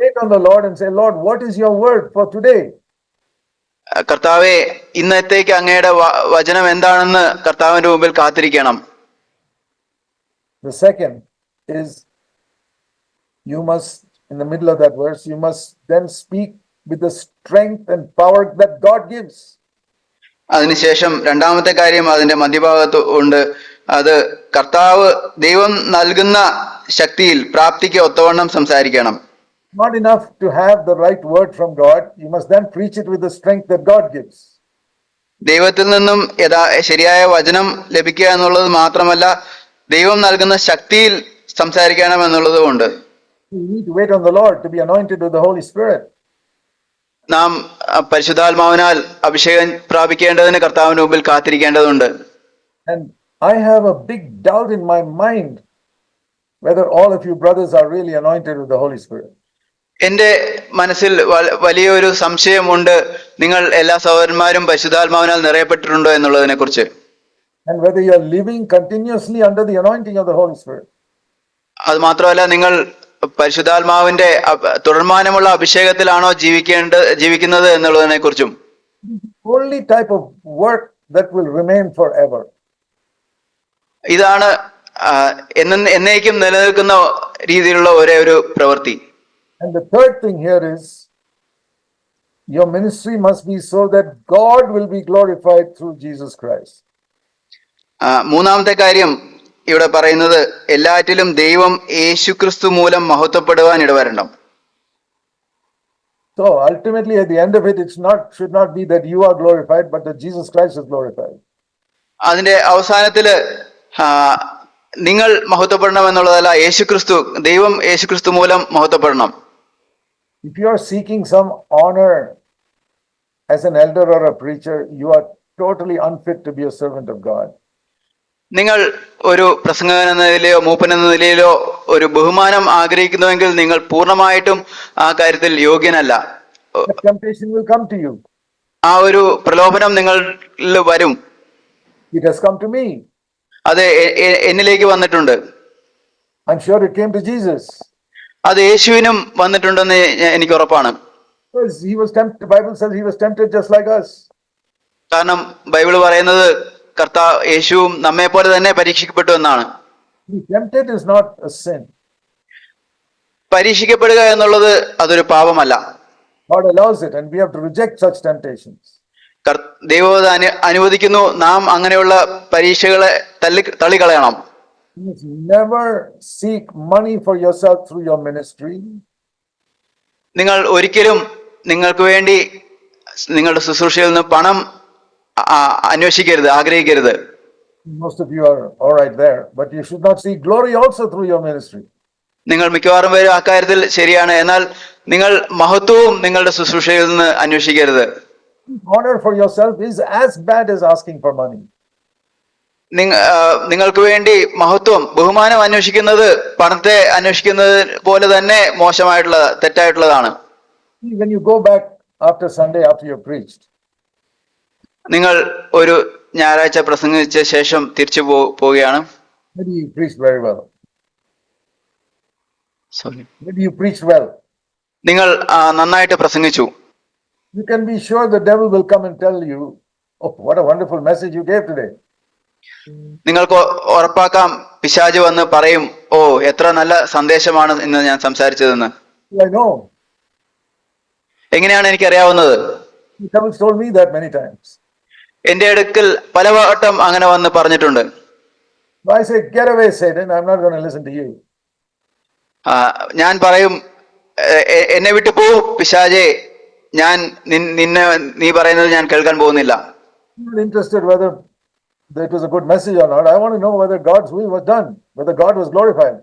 [SPEAKER 1] Wait on the Lord and say, Lord, what is your word for today?
[SPEAKER 2] കർത്താവെ, ഇന്നത്തേക്ക് അങ്ങയുടെ വചനം എന്താണെന്ന് കർത്താവിന്റെ മുമ്പിൽ കാത്തിരിക്കണം.
[SPEAKER 1] The second is, you must, in the middle of that verse, you must then speak with the strength and power that God gives.
[SPEAKER 2] അതിനുശേഷം രണ്ടാമത്തെ കാര്യം അതിന്റെ മധ്യഭാഗത്ത് ഉണ്ട്. അത് ദൈവം നൽകുന്ന ശക്തിയിൽ, പ്രാപ്തിക്ക് ഒത്തവണ്ണം സംസാരിക്കണം.
[SPEAKER 1] Not enough to have the right word from God, you must then preach it with the strength that God gives.
[SPEAKER 2] ദൈവത്തിൽ നിന്നും ശരിയായ വചനം ലഭിക്കുക എന്നുള്ളത് മാത്രമല്ല, ദൈവം നൽകുന്ന ശക്തിയിൽ സംസാരിക്കണം എന്നുള്ളതുകൊണ്ട്
[SPEAKER 1] You need to wait on the Lord to be anointed with the Holy Spirit.
[SPEAKER 2] നാം പരിശുദ്ധാത്മാവിനാൽ അഭിഷേകം പ്രാപിക്കേണ്ടതിന് കർത്താവിന് മുമ്പിൽ കാത്തിരിക്കേണ്ടതുണ്ട്.
[SPEAKER 1] And I have a big doubt in my mind whether all of you brothers are really anointed with the Holy Spirit.
[SPEAKER 2] എന്റെ മനസ്സിൽ വലിയൊരു സംശയമുണ്ട്, നിങ്ങൾ എല്ലാ സഹോദരന്മാരും പരിശുദ്ധാത്മാവിനാൽ നിറയപ്പെട്ടിട്ടുണ്ടോ എന്നുള്ളതിനെ കുറിച്ച്.
[SPEAKER 1] And whether you are living continuously under the anointing of the Holy Spirit.
[SPEAKER 2] അത് മാത്രമല്ല, നിങ്ങൾ പരിശുദ്ധാത്മാവിന്റെ തുടർമാനമുള്ള അഭിഷേകത്തിലാണോ ജീവിക്കുന്നത് എന്നുള്ളതിനെ കുറിച്ചും.
[SPEAKER 1] Only type of work that will remain forever.
[SPEAKER 2] ഇതാണ് എന്നേക്കും നിലനിൽക്കുന്ന രീതിയിലുള്ള ഒരേ ഒരു പ്രവൃത്തി.
[SPEAKER 1] And the third thing here is, your ministry must be so that God will be glorified through Jesus Christ.
[SPEAKER 2] മൂന്നാമത്തെ കാര്യം ഇവിടെ പറയുന്നത്, എല്ലാറ്റിലും ദൈവം യേശുക്രിസ്തു മൂലം മഹത്വപ്പെടുവാൻ ഇടവരണം.
[SPEAKER 1] So ultimately at the end of it, should not be that you are glorified, but that Jesus Christ is glorified.
[SPEAKER 2] അതിന്റെ അവസാനത്തില് നിങ്ങൾ മഹത്വപ്പെടണം എന്നുള്ളതല്ല, ദൈവം യേശുക്രിസ്തു മൂലം മഹത്വപ്പെടണം.
[SPEAKER 1] If you are seeking some honor as an elder or a preacher, you are totally unfit to be a servant of God.
[SPEAKER 2] നിങ്ങൾ ഒരു പ്രസംഗകൻ എന്ന നിലയിലോ മൂപ്പൻ എന്ന നിലയിലോ ഒരു ബഹുമാനം ആഗ്രഹിക്കുന്നുവെങ്കിൽ നിങ്ങൾ പൂർണ്ണമായിട്ടും ആ കാര്യത്തിൽ യോഗ്യനല്ല.
[SPEAKER 1] The temptation will come to you.
[SPEAKER 2] ആ ഒരു പ്രലോഭനം നിങ്ങളിൽ വരും.
[SPEAKER 1] It has come to me.
[SPEAKER 2] അത് എന്നിലേക്ക് വന്നിട്ടുണ്ട്.
[SPEAKER 1] I'm sure it came to Jesus.
[SPEAKER 2] അത് യേശുവിനും വന്നിട്ടുണ്ടെന്ന് എനിക്ക് ഉറപ്പാണ്.
[SPEAKER 1] Because he was tempted, the Bible says he was tempted just like us.
[SPEAKER 2] കാരണം ബൈബിള് പറയുന്നത് യേശുവും നമ്മെ പോലെ തന്നെ പരീക്ഷിക്കപ്പെട്ടു എന്നാണ്.
[SPEAKER 1] Be tempted is not a sin.
[SPEAKER 2] പരീക്ഷിക്കപ്പെടുക എന്നുള്ളത് അതൊരു പാപമല്ല.
[SPEAKER 1] God allows it and we have to reject such temptations.
[SPEAKER 2] ദൈവം അനുവദിക്കുന്നു, നാം അങ്ങനെയുള്ള പരീക്ഷകളെ തള്ളിക്കളയണം.
[SPEAKER 1] You must never seek money for yourself through your ministry.
[SPEAKER 2] നിങ്ങൾ ഒരിക്കലും നിങ്ങൾക്ക് വേണ്ടി നിങ്ങളുടെ ശുശ്രൂഷയിൽ നിന്ന് പണം അന്വേഷിക്കരുത്, ആഗ്രഹിക്കരുത്.
[SPEAKER 1] Most of you are all right there, but you should not seek glory also through your ministry.
[SPEAKER 2] നിങ്ങൾ മിക്കവാറും പേരും അക്കാര്യത്തിൽ ശരിയാണ്. എന്നാൽ നിങ്ങൾ മഹത്വവും നിങ്ങളുടെ ശുശ്രൂഷയിൽ നിന്ന് അന്വേഷിക്കരുത്.
[SPEAKER 1] Honor for yourself is as bad as asking for money.
[SPEAKER 2] നിങ്ങൾക്ക് വേണ്ടി മഹത്വം, ബഹുമാനം അന്വേഷിക്കുന്നത് പണത്തെ അന്വേഷിക്കുന്നത് പോലെ തന്നെ തെറ്റായിട്ടുള്ളതാണ്.
[SPEAKER 1] When you go back after Sunday, after you have preached,
[SPEAKER 2] നിങ്ങൾ ഒരു ഞായറാഴ്ച പ്രസംഗിച്ച ശേഷം തിരിച്ചു പോവുകയാണ്.
[SPEAKER 1] maybe you preached very well.
[SPEAKER 2] Sorry.
[SPEAKER 1] Maybe you preached well.
[SPEAKER 2] നിങ്ങൾ നന്നായിട്ട് പ്രസംഗിച്ചു.
[SPEAKER 1] You can be sure the devil will come and tell you, oh, what a wonderful message you gave today.
[SPEAKER 2] നിങ്ങൾക്ക് ഉറപ്പാക്കാം, പിശാച് വന്ന് പറയും, ഓ എത്ര നല്ല സന്ദേശമാണ് ഇന്ന് ഞാൻ സംസാരിച്ചതെന്ന്.
[SPEAKER 1] I know.
[SPEAKER 2] എങ്ങനെയാണ് എനിക്കറിയാവുന്നത്?
[SPEAKER 1] The devil told me that many times.
[SPEAKER 2] എന്റെ അടുക്കൽ പലവട്ടം അങ്ങനെ വന്ന് പറഞ്ഞിട്ടുണ്ട്.
[SPEAKER 1] I say, get away, Satan, I'm not going to listen to you.
[SPEAKER 2] ഞാൻ പറയും, എന്നെ വിട്ടു പോ പിശാചേ, ഞാൻ നീ പറയുന്നത് ഞാൻ കേൾക്കാൻ പോകുന്നില്ല.
[SPEAKER 1] I'm not interested whether that was a good message or not. I want to know whether God's will was done, whether God was glorified.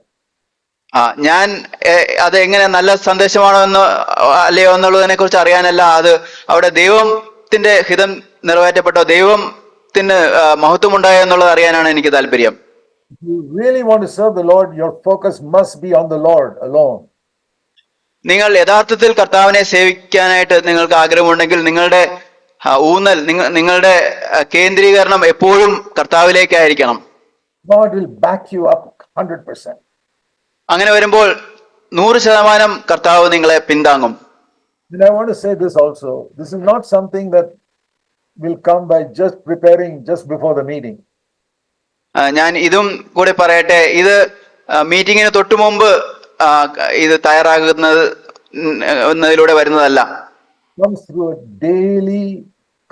[SPEAKER 2] ഞാൻ അത് എങ്ങനെ നല്ല സന്ദേശമാണോ എന്നോ അല്ലയോ എന്നുള്ളതിനെ കുറിച്ച് അറിയാനല്ല, അത് അവിടെ ദൈവത്തിന്റെ ഹിതം നിറവേറ്റപ്പെട്ടോ, ദൈവത്തിന് മഹത്വം ഉണ്ടായോ എന്നുള്ളത് അറിയാനാണ് എനിക്ക് താല്പര്യം.
[SPEAKER 1] If you really want to serve the Lord, your focus must be on the Lord alone.
[SPEAKER 2] നിങ്ങൾ യഥാർത്ഥത്തിൽ കർത്താവിനെ സേവിക്കാനായിട്ട് നിങ്ങൾക്ക് ആഗ്രഹമുണ്ടെങ്കിൽ നിങ്ങളുടെ ഊന്നൽ, നിങ്ങളുടെ കേന്ദ്രീകരണം എപ്പോഴും കർത്താവിലേക്കായിരിക്കണം.
[SPEAKER 1] God will back you up 100%.
[SPEAKER 2] അങ്ങനെ വരുമ്പോൾ 100% കർത്താവ് നിങ്ങളെ പിന്താങ്ങും.
[SPEAKER 1] And I want to say this also. This is not something that will come by just preparing just before the meeting.
[SPEAKER 2] ഞാൻ ഇതും കൂടി പറയട്ടെ, ഇത് മീറ്റിങ്ങിന് തൊട്ടു മുമ്പ് ഇത് തയ്യാറാകുന്നതിലൂടെ വരുന്നതല്ല.
[SPEAKER 1] It comes through a daily,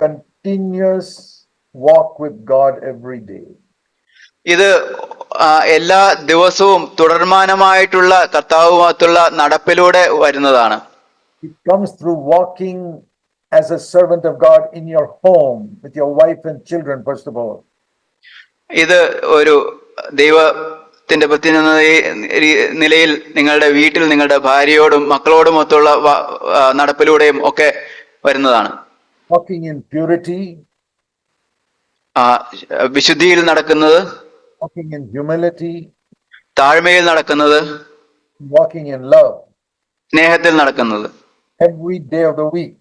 [SPEAKER 1] continuous walk with God every day.
[SPEAKER 2] ഇത് എല്ലാ ദിവസവും തുടർമാനമായിട്ടുള്ള കർത്താവുമായിട്ടുള്ള നടപ്പിലൂടെ വരുന്നതാണ്.
[SPEAKER 1] It comes through walking as a servant of God in your home with your wife and children, first of all.
[SPEAKER 2] ഇത് ഒരു ദൈവത്തിന്റെ ഭക്തൻ എന്ന നിലയിൽ നിങ്ങളുടെ വീട്ടിൽ നിങ്ങളുടെ ഭാര്യയോടും മക്കളോടും ഒത്തുള്ള നടപ്പിലൂടെയും ഒക്കെ വരുന്നതാണ്.
[SPEAKER 1] Walking in purity,
[SPEAKER 2] വിശുദ്ധിയിൽ നടക്കുന്നത്,
[SPEAKER 1] walking in humility,
[SPEAKER 2] താഴ്മയിൽ നടക്കുന്നത്,
[SPEAKER 1] walking in love
[SPEAKER 2] സ്നേഹത്തിൽ നടക്കുന്നത്.
[SPEAKER 1] every day of the week.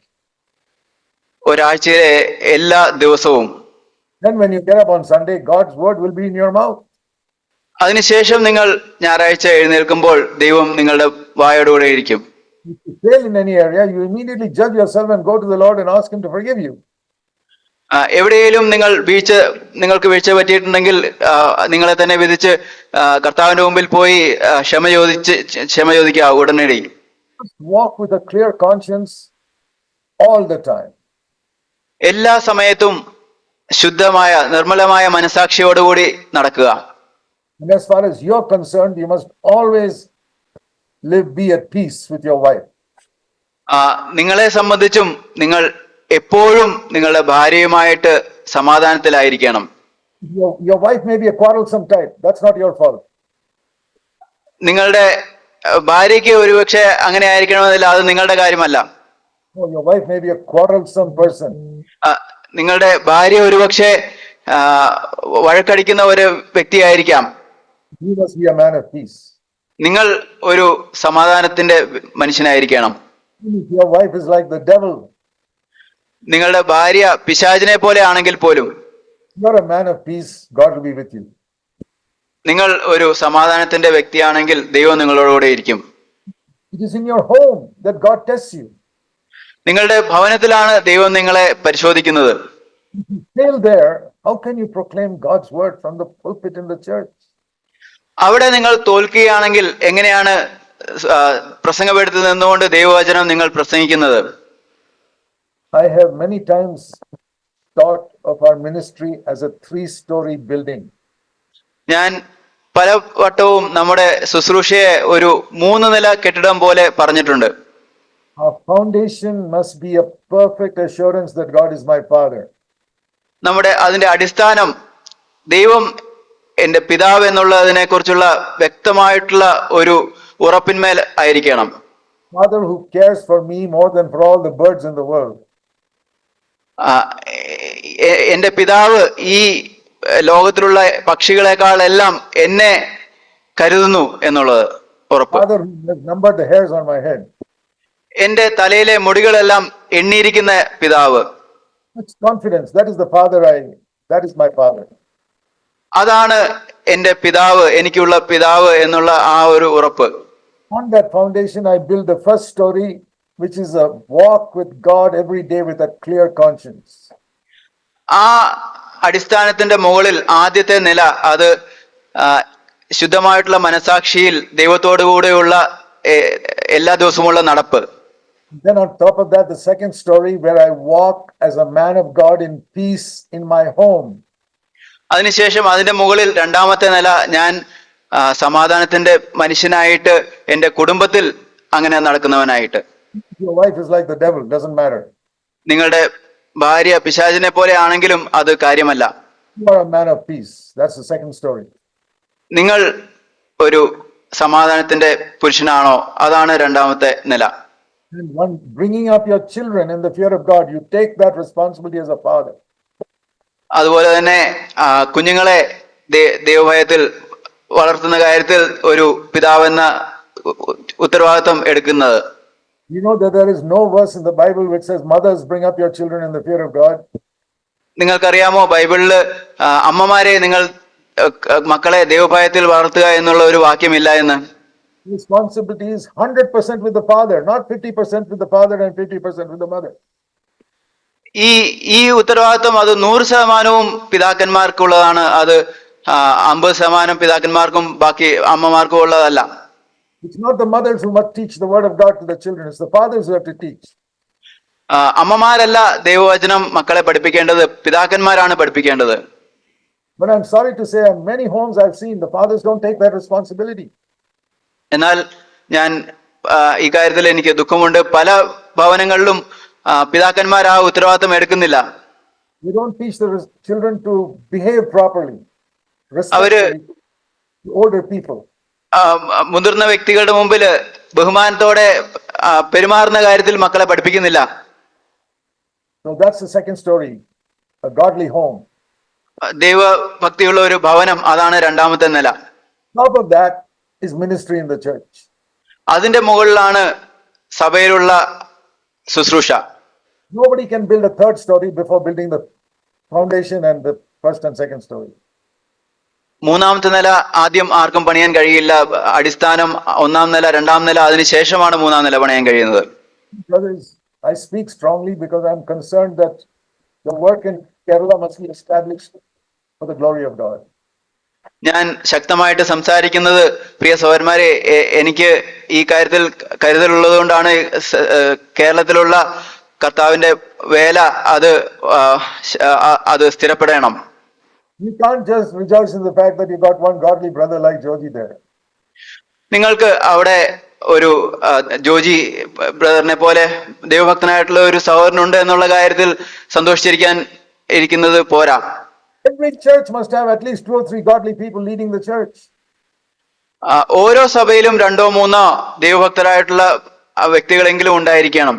[SPEAKER 2] ഒരാഴ്ചയിലെ എല്ലാ ദിവസവും.
[SPEAKER 1] Then when you get up on Sunday, God's word will be in your mouth.
[SPEAKER 2] അതിനുശേഷം നിങ്ങൾ ഞായറാഴ്ച എഴുന്നേൽക്കുമ്പോൾ ദൈവം നിങ്ങളുടെ വായോടുകൂടെ ഇരിക്കും.
[SPEAKER 1] If you fail in any area, you immediately judge yourself and go to the Lord and ask Him to forgive you.
[SPEAKER 2] എവിടെയെങ്കിലും നിങ്ങൾക്ക് വീഴ്ച പറ്റിയിട്ടുണ്ടെങ്കിൽ നിങ്ങളെ തന്നെ വിധിച്ച് കർത്താവിന്റെ മുമ്പിൽ പോയി ക്ഷമ ചോദിക്കുക ഉടനടി.
[SPEAKER 1] Walk with a clear conscience all the time.
[SPEAKER 2] എല്ലാ സമയത്തും ശുദ്ധമായ നിർമ്മലമായ മനസാക്ഷിയോടുകൂടി നടക്കുക.
[SPEAKER 1] And as far as you're concerned, you must always be at peace with your wife.
[SPEAKER 2] നിങ്ങളെ സംബന്ധിച്ചും നിങ്ങൾ എപ്പോഴും നിങ്ങളുടെ ഭാര്യയുമായിട്ട് സമാധാനത്തിലായിരിക്കണം.
[SPEAKER 1] Your wife may be a quarrelsome type. That's not your fault.
[SPEAKER 2] നിങ്ങളുടെ ഭാര്യയ്ക്ക് ഒരുപക്ഷെ അങ്ങനെ ആയിരിക്കണമെന്നില്ല, അത് നിങ്ങളുടെ കാര്യമല്ല.
[SPEAKER 1] No, your wife may be a quarrelsome person.
[SPEAKER 2] നിങ്ങളുടെ ഭാര്യ ഒരുപക്ഷെ വഴക്കടിക്കുന്ന ഒരു വ്യക്തിയായിരിക്കാം.
[SPEAKER 1] You must be a man of peace.
[SPEAKER 2] നിങ്ങൾ ഒരു സമാധാനത്തിന്റെ മനുഷ്യനായിരിക്കണം.
[SPEAKER 1] If your wife is like the devil,
[SPEAKER 2] നിങ്ങളുടെ ഭാര്യ പിശാചിനെ പോലെ ആണെങ്കിൽ പോലും
[SPEAKER 1] you're a man of peace, God will be with you.
[SPEAKER 2] നിങ്ങൾ ഒരു സമാധാനത്തിന്റെ വ്യക്തിയാണെങ്കിൽ ദൈവം നിങ്ങളോടുകൂടെ ഇരിക്കും.
[SPEAKER 1] It is in your home that God tests you.
[SPEAKER 2] നിങ്ങളുടെ ഭവനത്തിലാണ് ദൈവം നിങ്ങളെ പരിശോധിക്കുന്നത്.
[SPEAKER 1] If you fail there, how can you proclaim God's word from the pulpit in the church?
[SPEAKER 2] അവിടെ നിങ്ങൾ തോൽക്കുകയാണെങ്കിൽ എങ്ങനെയാണ് പ്രസംഗപീഠത്തിൽ നിന്നുകൊണ്ട് ദൈവവചനം നിങ്ങൾ പ്രസംഗിക്കുന്നത്?
[SPEAKER 1] I have many times thought of our ministry as a 3-story building.
[SPEAKER 2] ഞാൻ പല വട്ടവും നമ്മുടെ ശുശ്രൂഷയെ ഒരു 3 നില കെട്ടിടം പോലെ പറഞ്ഞിട്ടുണ്ട്.
[SPEAKER 1] Our foundation must be a perfect assurance that God is my Father.
[SPEAKER 2] അതിന്റെ അടിസ്ഥാനം ദൈവം എന്റെ പിതാവ് എന്നുള്ളതിനെ കുറിച്ചുള്ള വ്യക്തമായിട്ടുള്ള ഒരു ഉറപ്പിന്മേൽ ആയിരിക്കണം.
[SPEAKER 1] Father who cares for me more than for all the birds in the world.
[SPEAKER 2] എന്റെ പിതാവ് ഈ ലോകത്തിലുള്ള പക്ഷികളെക്കാൾ എല്ലാം എന്നെ കരുതുന്നു എന്നുള്ളത് ഉറപ്പ്.
[SPEAKER 1] Father who has numbered the hairs on my head.
[SPEAKER 2] എന്റെ തലയിലെ മുടികളെല്ലാം എണ്ണിയിരിക്കുന്ന പിതാവ്.
[SPEAKER 1] That's confidence. That is my Father.
[SPEAKER 2] അതാണ് എന്റെ പിതാവ്, എനിക്കുള്ള പിതാവ് എന്നുള്ള ആ ഒരു ഉറപ്പ്.
[SPEAKER 1] On that foundation, I build the first story, which is a walk with God every day with a clear conscience.
[SPEAKER 2] ആ അടിസ്ഥാനത്തിന്റെ മുകളിൽ ആദ്യത്തെ നില, അത് ശുദ്ധമായിട്ടുള്ള മനസാക്ഷിയിൽ ദൈവത്തോടു കൂടെയുള്ള എല്ലാ ദിവസമുള്ള നടപ്പ്.
[SPEAKER 1] Then on top of that, the second story where I walk as a man of God in peace in my home.
[SPEAKER 2] അതിനുശേഷം അതിന്റെ മുകളിൽ രണ്ടാമത്തെ നില, ഞാൻ സമാധാനത്തിന്റെ മനുഷ്യനായിട്ട് എൻ്റെ കുടുംബത്തിൽ അങ്ങനെ നടക്കുന്നവനായിട്ട്.
[SPEAKER 1] Your wife is like the devil, doesn't matter.
[SPEAKER 2] നിങ്ങളുടെ ഭാര്യ പിശാചിനെ പോലെ ആണെങ്കിലും അത് കാര്യമല്ല.
[SPEAKER 1] You are a man of peace. That's the second story.
[SPEAKER 2] നിങ്ങൾ ഒരു സമാധാനത്തിന്റെ പുരുഷനാണോ? അതാണ് രണ്ടാമത്തെ നില.
[SPEAKER 1] And one, bringing up your children in the fear of God, you take that responsibility as a father.
[SPEAKER 2] അതുപോലെ തന്നെ കുഞ്ഞുങ്ങളെ ദൈവഭയത്തിൽ വളർത്തുന്ന കാര്യത്തിൽ ഒരു പിതാവെന്ന ഉത്തരവാദിത്വം എടുക്കുന്നത്.
[SPEAKER 1] You know that there is no verse in the Bible which says, mothers, bring up your children in the fear of God.
[SPEAKER 2] നിങ്ങൾക്കറിയാമോ ബൈബിളില് അമ്മമാരെ നിങ്ങൾ മക്കളെ ദൈവഭയത്തിൽ വളർത്തുക എന്നുള്ള ഒരു വാക്യമില്ല എന്ന്.
[SPEAKER 1] Responsibility is 100% with the father, not 50% with the father and 50% with the mother.
[SPEAKER 2] ഈ ഉത്തരവാദിത്വം അത് 100% പിതാക്കന്മാർക്കുള്ളതാണ്. അത് 50% പിതാക്കന്മാർക്കും ബാക്കി അമ്മമാർക്കും ഉള്ളതല്ല.
[SPEAKER 1] It's not the mothers who must teach the word of God to the children. It's the fathers who have to teach.
[SPEAKER 2] അമ്മമാരല്ല ദൈവവചനം മക്കളെ പഠിപ്പിക്കേണ്ടത്, പിതാക്കന്മാരാണ് പഠിപ്പിക്കേണ്ടത്.
[SPEAKER 1] But I'm sorry to say, in many homes I've seen, the fathers don't take that responsibility.
[SPEAKER 2] എന്നാൽ ഞാൻ ഈ കാര്യത്തിൽ എനിക്ക് ദുഃഖമുണ്ട്. പല ഭവനങ്ങളിലും പിതാക്കന്മാർ ആ ഉത്തരവാദിത്തം എടുക്കുന്നില്ല.
[SPEAKER 1] They don't teach the children to behave properly, respectfully to older people.
[SPEAKER 2] മുതിർന്ന വ്യക്തികളുടെ മുമ്പിൽ ബഹുമാനത്തോടെ പെരുമാറുന്ന കാര്യത്തിൽ മക്കളെ പഠിപ്പിക്കുന്നില്ല.
[SPEAKER 1] So that's the second story, a godly home.
[SPEAKER 2] ദൈവഭക്തിയുള്ള ഒരു ഭവനം, അതാണ് രണ്ടാമത്തെ നില.
[SPEAKER 1] Top of that is ministry in the church.
[SPEAKER 2] അതിന്റെ മുകളിലാണ് സഭയിലുള്ള ശുശ്രൂഷ.
[SPEAKER 1] Nobody can build a third story before building the foundation and the first and second story.
[SPEAKER 2] മൂന്നാമത്തെ നില ആദ്യം ആർക്കും പണിയാൻ കഴിയില്ല. അടിസ്ഥാനം ഒന്നാം നില, രണ്ടാം നില, അതിനുശേഷമാണ് മൂന്നാം നില പണിയാൻ കഴിയുന്നത്.
[SPEAKER 1] Brothers, I speak strongly because I'm concerned that the work in Kerala must be established for the glory of God.
[SPEAKER 2] ഞാൻ ശക്തമായിട്ട് സംസാരിക്കുന്നത് പ്രിയ സഹോദരന്മാരെ, എനിക്ക് ഈ കാര്യത്തിൽ കരുതലുള്ളത് കൊണ്ടാണ്. കേരളത്തിലുള്ള കർത്താവിന്റെ വേല അത് സ്ഥിരപ്പെടണം.
[SPEAKER 1] You can't just rejoice in the fact that you got one godly brother like Joji there.
[SPEAKER 2] നിങ്ങൾക്ക് അവിടെ ഒരു ജോജി ബ്രദറിനെ പോലെ ദൈവഭക്തനായിട്ടുള്ള ഒരു സഹോദരനുണ്ട് എന്നുള്ള കാര്യത്തിൽ സന്തോഷിച്ചിരിക്കാൻ ഇരിക്കുന്നത് പോരാ.
[SPEAKER 1] Every church must have at least 2 or 3 godly people leading the church.
[SPEAKER 2] ഓരോ സഭയിലും 2 or 3 ദൈവഭക്തരായിട്ടുള്ള വ്യക്തികളെങ്കിലും ഉണ്ടായിരിക്കണം.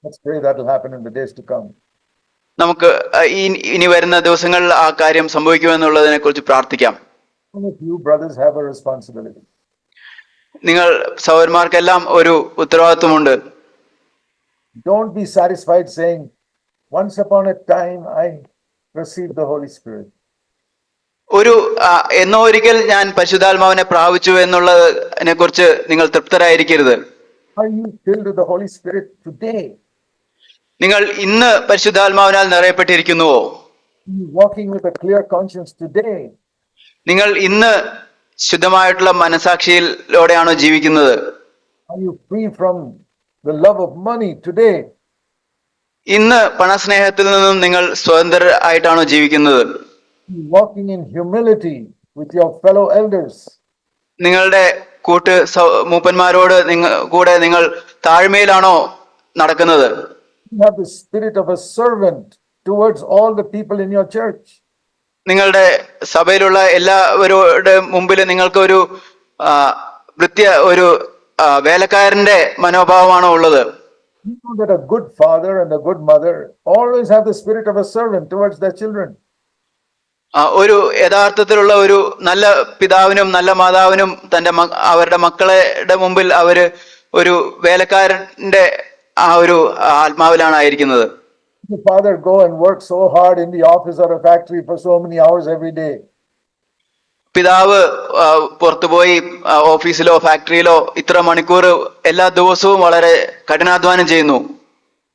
[SPEAKER 1] Let's pray that will happen in the days to come.
[SPEAKER 2] നമുക്ക് ഇനി വരുന്ന ദിവസങ്ങളിൽ ആ കാര്യം സംഭവിക്കുമെന്നുള്ളതിനെ കുറിച്ച് പ്രാർത്ഥിക്കാം.
[SPEAKER 1] All of you brothers have a responsibility.
[SPEAKER 2] നിങ്ങൾ സഹോദരന്മാർക്കെല്ലാം ഒരു ഉത്തരവാദിത്വമുണ്ട്.
[SPEAKER 1] Don't be satisfied saying, once upon a time I received the Holy Spirit.
[SPEAKER 2] എന്നോ ഒരിക്കൽ ഞാൻ പരിശുദ്ധാത്മാവിനെ പ്രാപിച്ചു എന്നുള്ളതിനെ കുറിച്ച് നിങ്ങൾ തൃപ്തരായിരിക്കരുത്.
[SPEAKER 1] Are you filled with the Holy Spirit today?
[SPEAKER 2] നിങ്ങൾ ഇന്ന് പരിശുദ്ധാത്മാവിനാൽ നിറയപ്പെട്ടിരിക്കുന്നുവോ?
[SPEAKER 1] Are you walking with a clear conscience today?
[SPEAKER 2] നിങ്ങൾ ഇന്ന് ശുദ്ധമായിട്ടുള്ള മനസാക്ഷിയിലൂടെയാണോ ജീവിക്കുന്നത്?
[SPEAKER 1] Are you free from the love of money today?
[SPEAKER 2] ഇന്ന് പണസ്നേഹത്തിൽ നിന്നും നിങ്ങൾ സ്വതന്ത്രരായിട്ടാണോ ജീവിക്കുന്നത്?
[SPEAKER 1] Are you walking in humility with your fellow elders?
[SPEAKER 2] നിങ്ങളുടെ മൂപ്പന്മാരോട് കൂടെ നിങ്ങൾ താഴ്മയിലാണോ നടക്കുന്നത്?
[SPEAKER 1] You have the spirit of a servant towards all the people in your church.
[SPEAKER 2] നിങ്ങളുടെ സഭയിലുള്ള എല്ലാവരുടെ മുമ്പിൽ നിങ്ങൾക്ക് ഒരു വേലക്കാരന്റെ മനോഭാവമാണോ ഉള്ളത്?
[SPEAKER 1] You know that a good father and a good mother always have the spirit of a servant towards their children.
[SPEAKER 2] ഒരു യഥാർത്ഥത്തിലുള്ള ഒരു നല്ല പിതാവിനും നല്ല മാതാവിനും അവരുടെ മക്കളുടെ മുമ്പിൽ അവര് ഒരു വേലക്കാരന്റെ ആ ഒരു ആത്മാവിലാണ് ആയിരിക്കുന്നത്.
[SPEAKER 1] The father go and work so hard in the office or a factory for so many hours every day.
[SPEAKER 2] പിതാവ് പുറത്തുപോയി ഓഫീസിലോ ഫാക്ടറിയിലോ ഇത്ര മണിക്കൂർ എല്ലാ ദിവസവും വളരെ കഠിനാധ്വാനം ചെയ്യുന്നു.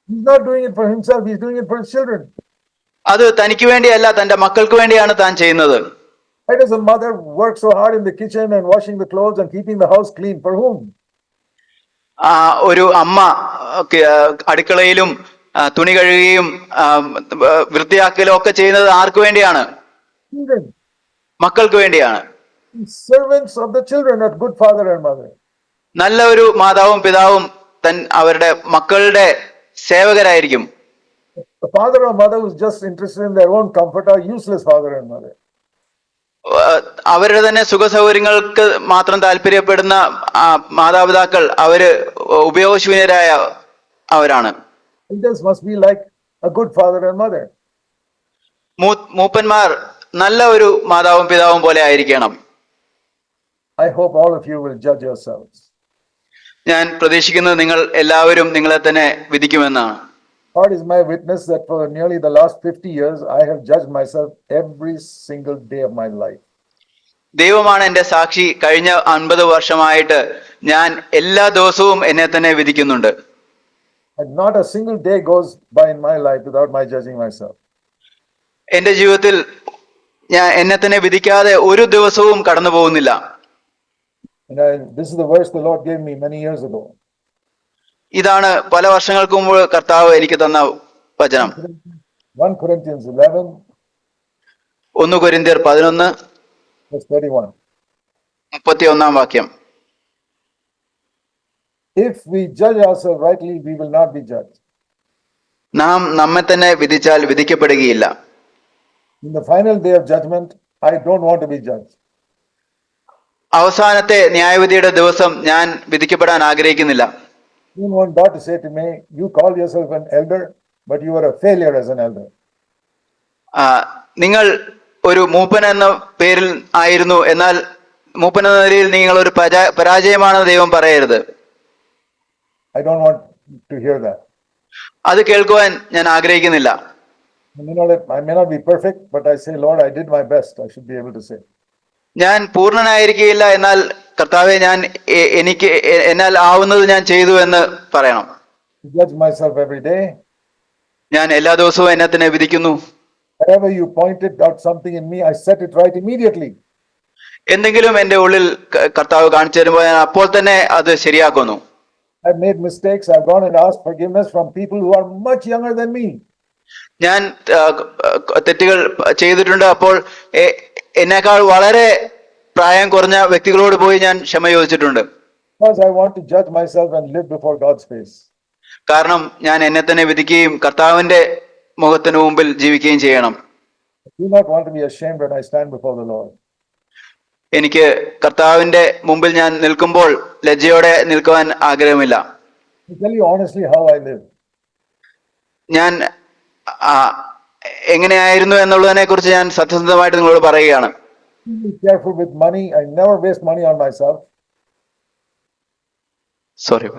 [SPEAKER 1] He's not doing it for himself, he's doing it for his children.
[SPEAKER 2] അത് തനിക്ക് വേണ്ടിയല്ല, തന്റെ മക്കൾക്ക് വേണ്ടിയാണ് താൻ ചെയ്യുന്നത്.
[SPEAKER 1] Why does a mother work so hard in the kitchen and washing the clothes and keeping the house clean? For whom?
[SPEAKER 2] ഒരു അമ്മ അടുക്കളയിലും തുണി കഴുകുകയും വൃത്തിയാക്കലും ഒക്കെ ചെയ്യുന്നത് ആർക്ക് വേണ്ടിയാണ്? മക്കൾക്ക് വേണ്ടിയാണ്.
[SPEAKER 1] Servants of the children, not good father and mother.
[SPEAKER 2] നല്ല ഒരു മാതാവും പിതാവും അവരുടെ മക്കളുടെ സേവകരായിരിക്കും.
[SPEAKER 1] The father or mother who's just interested in their own comfort are useless father and mother.
[SPEAKER 2] അവരുടെ തന്നെ സുഖ സൗകര്യങ്ങൾക്ക് മാത്രം താല്പര്യപ്പെടുന്ന മാതാപിതാക്കൾ അവര് ഉപയോഗശൂന്യരായ അവരാണ്.
[SPEAKER 1] Elders must be like a good father and mother.
[SPEAKER 2] മൂപ്പന്മാർ നല്ല ഒരു മാതാവും പിതാവും പോലെ ആയിരിക്കണം.
[SPEAKER 1] I hope all of you will judge yourselves.
[SPEAKER 2] ഞാൻ പ്രതീക്ഷിക്കുന്നത് നിങ്ങൾ എല്ലാവരും നിങ്ങളെ തന്നെ വിധിക്കുമെന്നാണ്.
[SPEAKER 1] God is my witness that for nearly the last 50 years, I have judged myself every single day of my life.
[SPEAKER 2] ദൈവമാണ് എന്റെ സാക്ഷി. കഴിഞ്ഞ 50 വർഷമായിട്ട് ഞാൻ എല്ലാ ദിവസവും എന്നെ തന്നെ വിധിക്കുന്നുണ്ട്.
[SPEAKER 1] And not a single day goes by in my life without my judging myself.
[SPEAKER 2] എന്റെ ജീവിതത്തിൽ ഞാൻ എന്നെ തന്നെ വിധിക്കാതെ ഒരു ദിവസവും കടന്നു പോകുന്നില്ല.
[SPEAKER 1] This is the verse the Lord gave me many years ago.
[SPEAKER 2] ഇതാണ് പല വർഷങ്ങൾക്ക് മുമ്പ് കർത്താവ് എനിക്ക് തന്ന വചനം.
[SPEAKER 1] 1 Corinthians 11
[SPEAKER 2] 1 കൊരിന്ത്യർ 11
[SPEAKER 1] verse 31.
[SPEAKER 2] 31 വാക്യം.
[SPEAKER 1] If we judge ourselves rightly, we will not be judged.
[SPEAKER 2] നാം നമ്മെ തന്നെ വിധിച്ചാൽ വിധിക്കപ്പെടുകയില്ല.
[SPEAKER 1] In the final day of judgment, I don't want to be judged.
[SPEAKER 2] അവസാനത്തെ ന്യായവിധിയുടെ ദിവസം ഞാൻ വിധിക്കപ്പെടാൻ ആഗ്രഹിക്കുന്നില്ല.
[SPEAKER 1] I don't want God to say to me, you call yourself an elder, but you are a failure as an elder.
[SPEAKER 2] നിങ്ങൾ ഒരു മൂപ്പൻ എന്ന പേരിൽ ആയിരുന്നു, എന്നാൽ മൂപ്പൻ എന്ന നിലയിൽ നിങ്ങൾ ഒരു പരാജയമാണെന്ന് ദൈവം പറയരുത്.
[SPEAKER 1] I don't want to hear that.
[SPEAKER 2] അത് കേൾക്കുവാൻ ഞാൻ ആഗ്രഹിക്കുന്നില്ല.
[SPEAKER 1] I may not be perfect, but I say, Lord, I did my best. I should be able to say.
[SPEAKER 2] ഞാൻ പൂർണ്ണനായിരിക്കില്ല, എന്നാൽ കർത്താവെ ഞാൻ എന്നാൽ ആവുന്നത് ഞാൻ ചെയ്തു എന്ന് പറയണം.
[SPEAKER 1] I judge myself every day.
[SPEAKER 2] ഞാൻ എല്ലാ ദിവസവും എന്നെ തന്നെ വിധിക്കുന്നു.
[SPEAKER 1] Wherever you pointed out something in me, I set it right immediately.
[SPEAKER 2] എന്തെങ്കിലും എന്റെ ഉള്ളിൽ കർത്താവ് കാണിച്ചു തരുമ്പോൾ ഞാൻ അപ്പോൾ തന്നെ അത് ശരിയാക്കുന്നു.
[SPEAKER 1] I've made mistakes. I've gone and asked forgiveness from people who are much younger than me.
[SPEAKER 2] ഞാൻ തെറ്റുകൾ ചെയ്തിട്ടുണ്ട്. അപ്പോൾ എന്നേക്കാൾ വളരെ പ്രായം കുറഞ്ഞ വ്യക്തികളോട് പോയി ഞാൻ ക്ഷമ ചോദിച്ചിട്ടുണ്ട്.
[SPEAKER 1] Because I want to judge myself and live before God's face.
[SPEAKER 2] കാരണം ഞാൻ എന്നെ തന്നെ വിധിക്കുകയും കർത്താവിന്റെ മുഖത്തിന് മുമ്പിൽ ജീവിക്കുകയും ചെയ്യണം.
[SPEAKER 1] I do not want to be ashamed when I stand before the Lord.
[SPEAKER 2] എനിക്ക് കർത്താവിന്റെ മുമ്പിൽ ഞാൻ നിൽക്കുമ്പോൾ ലജ്ജയോടെ നിൽക്കുവാൻ ആഗ്രഹമില്ല.
[SPEAKER 1] I tell you honestly how I live.
[SPEAKER 2] ഞാൻ എങ്ങനെയായിരുന്നു എന്നുള്ളതിനെ കുറിച്ച് ഞാൻ സത്യസന്ധമായിട്ട് നിങ്ങളോട് പറയുകയാണ്.
[SPEAKER 1] Be careful with money. I never waste money on myself.
[SPEAKER 2] Sorry.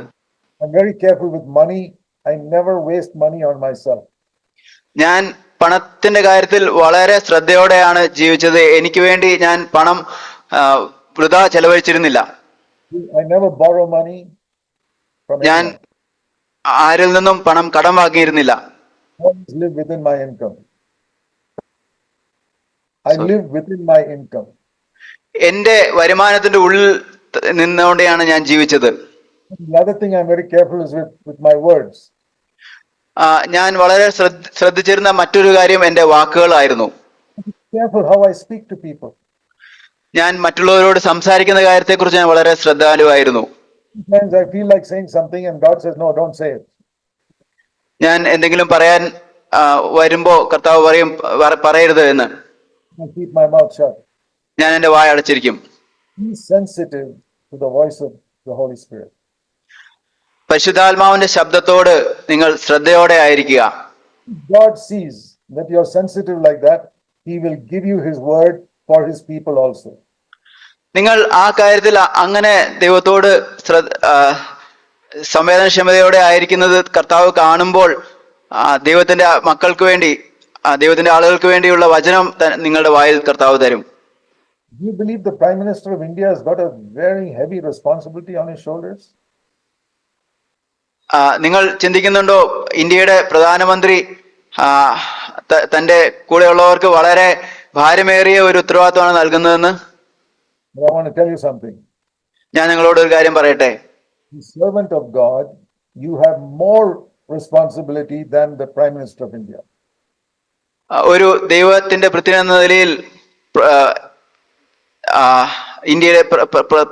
[SPEAKER 1] I'm very careful with money. I never waste money on myself.
[SPEAKER 2] ഞാൻ പണത്തിന്റെ കാര്യത്തിൽ വളരെ ശ്രദ്ധയോടെയാണ് ജീവിച്ചത്. എനിക്ക് വേണ്ടി ഞാൻ പണം വൃഥാ ചെലവഴിച്ചിരുന്നില്ല.
[SPEAKER 1] I never borrow money from
[SPEAKER 2] ഞാൻ
[SPEAKER 1] anyone.
[SPEAKER 2] ആരിൽ നിന്നും പണം കടം വാങ്ങിയിരുന്നില്ല.
[SPEAKER 1] I always live within my income. I live within my income.
[SPEAKER 2] എന്റെ വരുമാനത്തിന്റെ ഉള്ളിൽ നിന്നുകൊണ്ടാണ് ഞാൻ ജീവിച്ചത്.
[SPEAKER 1] The other thing I'm very careful is with my words.
[SPEAKER 2] ഞാൻ വളരെ ശ്രദ്ധിച്ചിരുന്ന മറ്റൊരു കാര്യം എന്റെ വാക്കുകളായിരുന്നു.
[SPEAKER 1] Careful how I speak to people.
[SPEAKER 2] ഞാൻ മറ്റുള്ളവരോട് സംസാരിക്കുന്ന കാര്യത്തെക്കുറിച്ച് ഞാൻ വളരെ ശ്രദ്ധാലുവായിരുന്നു.
[SPEAKER 1] Sometimes I feel like saying something and God says, no, don't say it.
[SPEAKER 2] ഞാൻ എന്തെങ്കിലും പറയാൻ വരുമ്പോ കർത്താവ് പറയും പറയരുത് എന്ന്.
[SPEAKER 1] I keep my mouth shut.
[SPEAKER 2] ഞാൻ എന്റെ വായ അടച്ചിരിക്കും.
[SPEAKER 1] Be sensitive to the voice of the Holy Spirit.
[SPEAKER 2] പരിശുദ്ധാത്മാവിന്റെ ശബ്ദത്തോട് നിങ്ങൾ ശ്രദ്ധയോടെ ആയിരിക്കുക.
[SPEAKER 1] God sees that you are sensitive like that, He will give you His word for His people also.
[SPEAKER 2] നിങ്ങൾ ആ കാര്യത്തിൽ അങ്ങനെ ദൈവത്തോട് സംവേദനക്ഷമതയോടെ ആയിരിക്കുന്നത് കർത്താവ് കാണുമ്പോൾ ദൈവത്തിന്റെ മക്കൾക്ക് വേണ്ടി, ദൈവത്തിന്റെ ആളുകൾക്ക് വേണ്ടിയുള്ള വചനം നിങ്ങളുടെ വായിൽ കർത്താവ് തരും.
[SPEAKER 1] Do you believe the Prime Minister of India has got a very heavy responsibility on his shoulders?
[SPEAKER 2] നിങ്ങൾ ചിന്തിക്കുന്നുണ്ടോ ഇന്ത്യയുടെ പ്രധാനമന്ത്രി തന്റെ കൂടെയുള്ളവർക്ക് വളരെ ഭാരമേറിയ ഒരു ഉത്തരവാദിത്തമാണ് നൽകുന്നതെന്ന്?
[SPEAKER 1] But I want to tell you something.
[SPEAKER 2] ഞാൻ നിങ്ങളോട് ഒരു കാര്യം പറയട്ടെ.
[SPEAKER 1] The servant of God, you have more responsibility than the Prime Minister of India. ഒരു
[SPEAKER 2] ദൈവത്തിന്റെ ഭൃത്യൻ എന്ന നിലയിൽ ഇന്ത്യയിലെ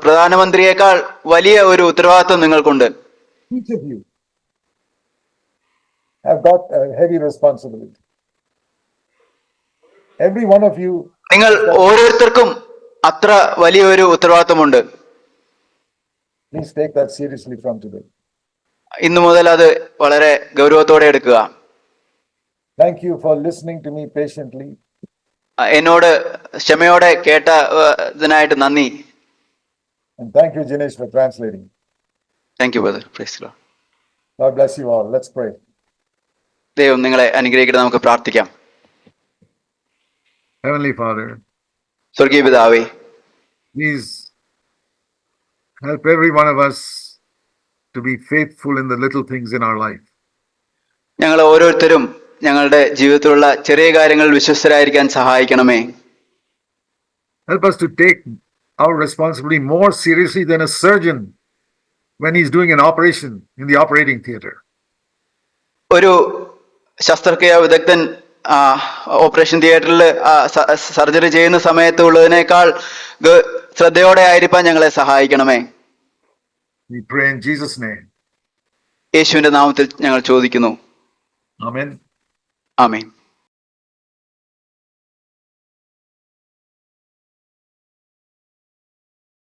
[SPEAKER 2] പ്രധാനമന്ത്രിയേക്കാൾ വലിയ ഒരു ഉത്തരവാദിത്വം നിങ്ങൾക്കുണ്ട്.
[SPEAKER 1] Each of you have got a heavy responsibility. Every one of you
[SPEAKER 2] നിങ്ങൾ
[SPEAKER 1] has got,
[SPEAKER 2] ഓരോരുത്തർക്കും അത്ര വലിയൊരു ഉത്തരവാദിത്വമുണ്ട്.
[SPEAKER 1] please take that seriously from today.
[SPEAKER 2] ഇന്നു മുതൽ അത് വളരെ ഗൗരവത്തോടെ എടുക്കുക.
[SPEAKER 1] Thank you for listening to me patiently.
[SPEAKER 2] എന്നോട് ക്ഷമയോടെ കേട്ട ഇതിനായിട്ട് നന്ദി.
[SPEAKER 1] And thank you, Jinesh, for translating.
[SPEAKER 2] Thank you brother. Praise the Lord.
[SPEAKER 1] God bless you all. Let's pray.
[SPEAKER 2] ദൈവം നിങ്ങളെ അനുഗ്രഹിക്കട്ടെ. നമുക്ക് പ്രാർത്ഥിക്കാം.
[SPEAKER 1] Heavenly Father,
[SPEAKER 2] സ്വർഗീയ പിതാവേ,
[SPEAKER 1] please help every one of us to be faithful in the little things in our life.
[SPEAKER 2] ഞങ്ങൾ ഓരോരുത്തരും ഞങ്ങളുടെ ജീവിതത്തിലുള്ള ചെറിയ കാര്യങ്ങളിൽ വിശ്വസ്തരായിരിക്കാൻ സഹായിക്കണമേ.
[SPEAKER 1] Help us to take our responsibility more seriously than a surgeon when he's doing an operation in the operating theater.
[SPEAKER 2] ഒരു ശസ്ത്രക്രിയ വിദഗ്ധൻ ഓപ്പറേഷൻ തിയേറ്ററിൽ സർജറി ചെയ്യുന്ന സമയത്ത് ഉള്ളതിനേക്കാൾ ശ്രദ്ധയോടെ ആയിരിക്കാൻ ഞങ്ങളെ സഹായിക്കണമേ.
[SPEAKER 1] We pray in Jesus' name.
[SPEAKER 2] യേശുവിന്റെ നാമത്തിൽ ഞങ്ങൾ ചോദിക്കുന്നു.
[SPEAKER 1] Amen.
[SPEAKER 2] ആമേൻ.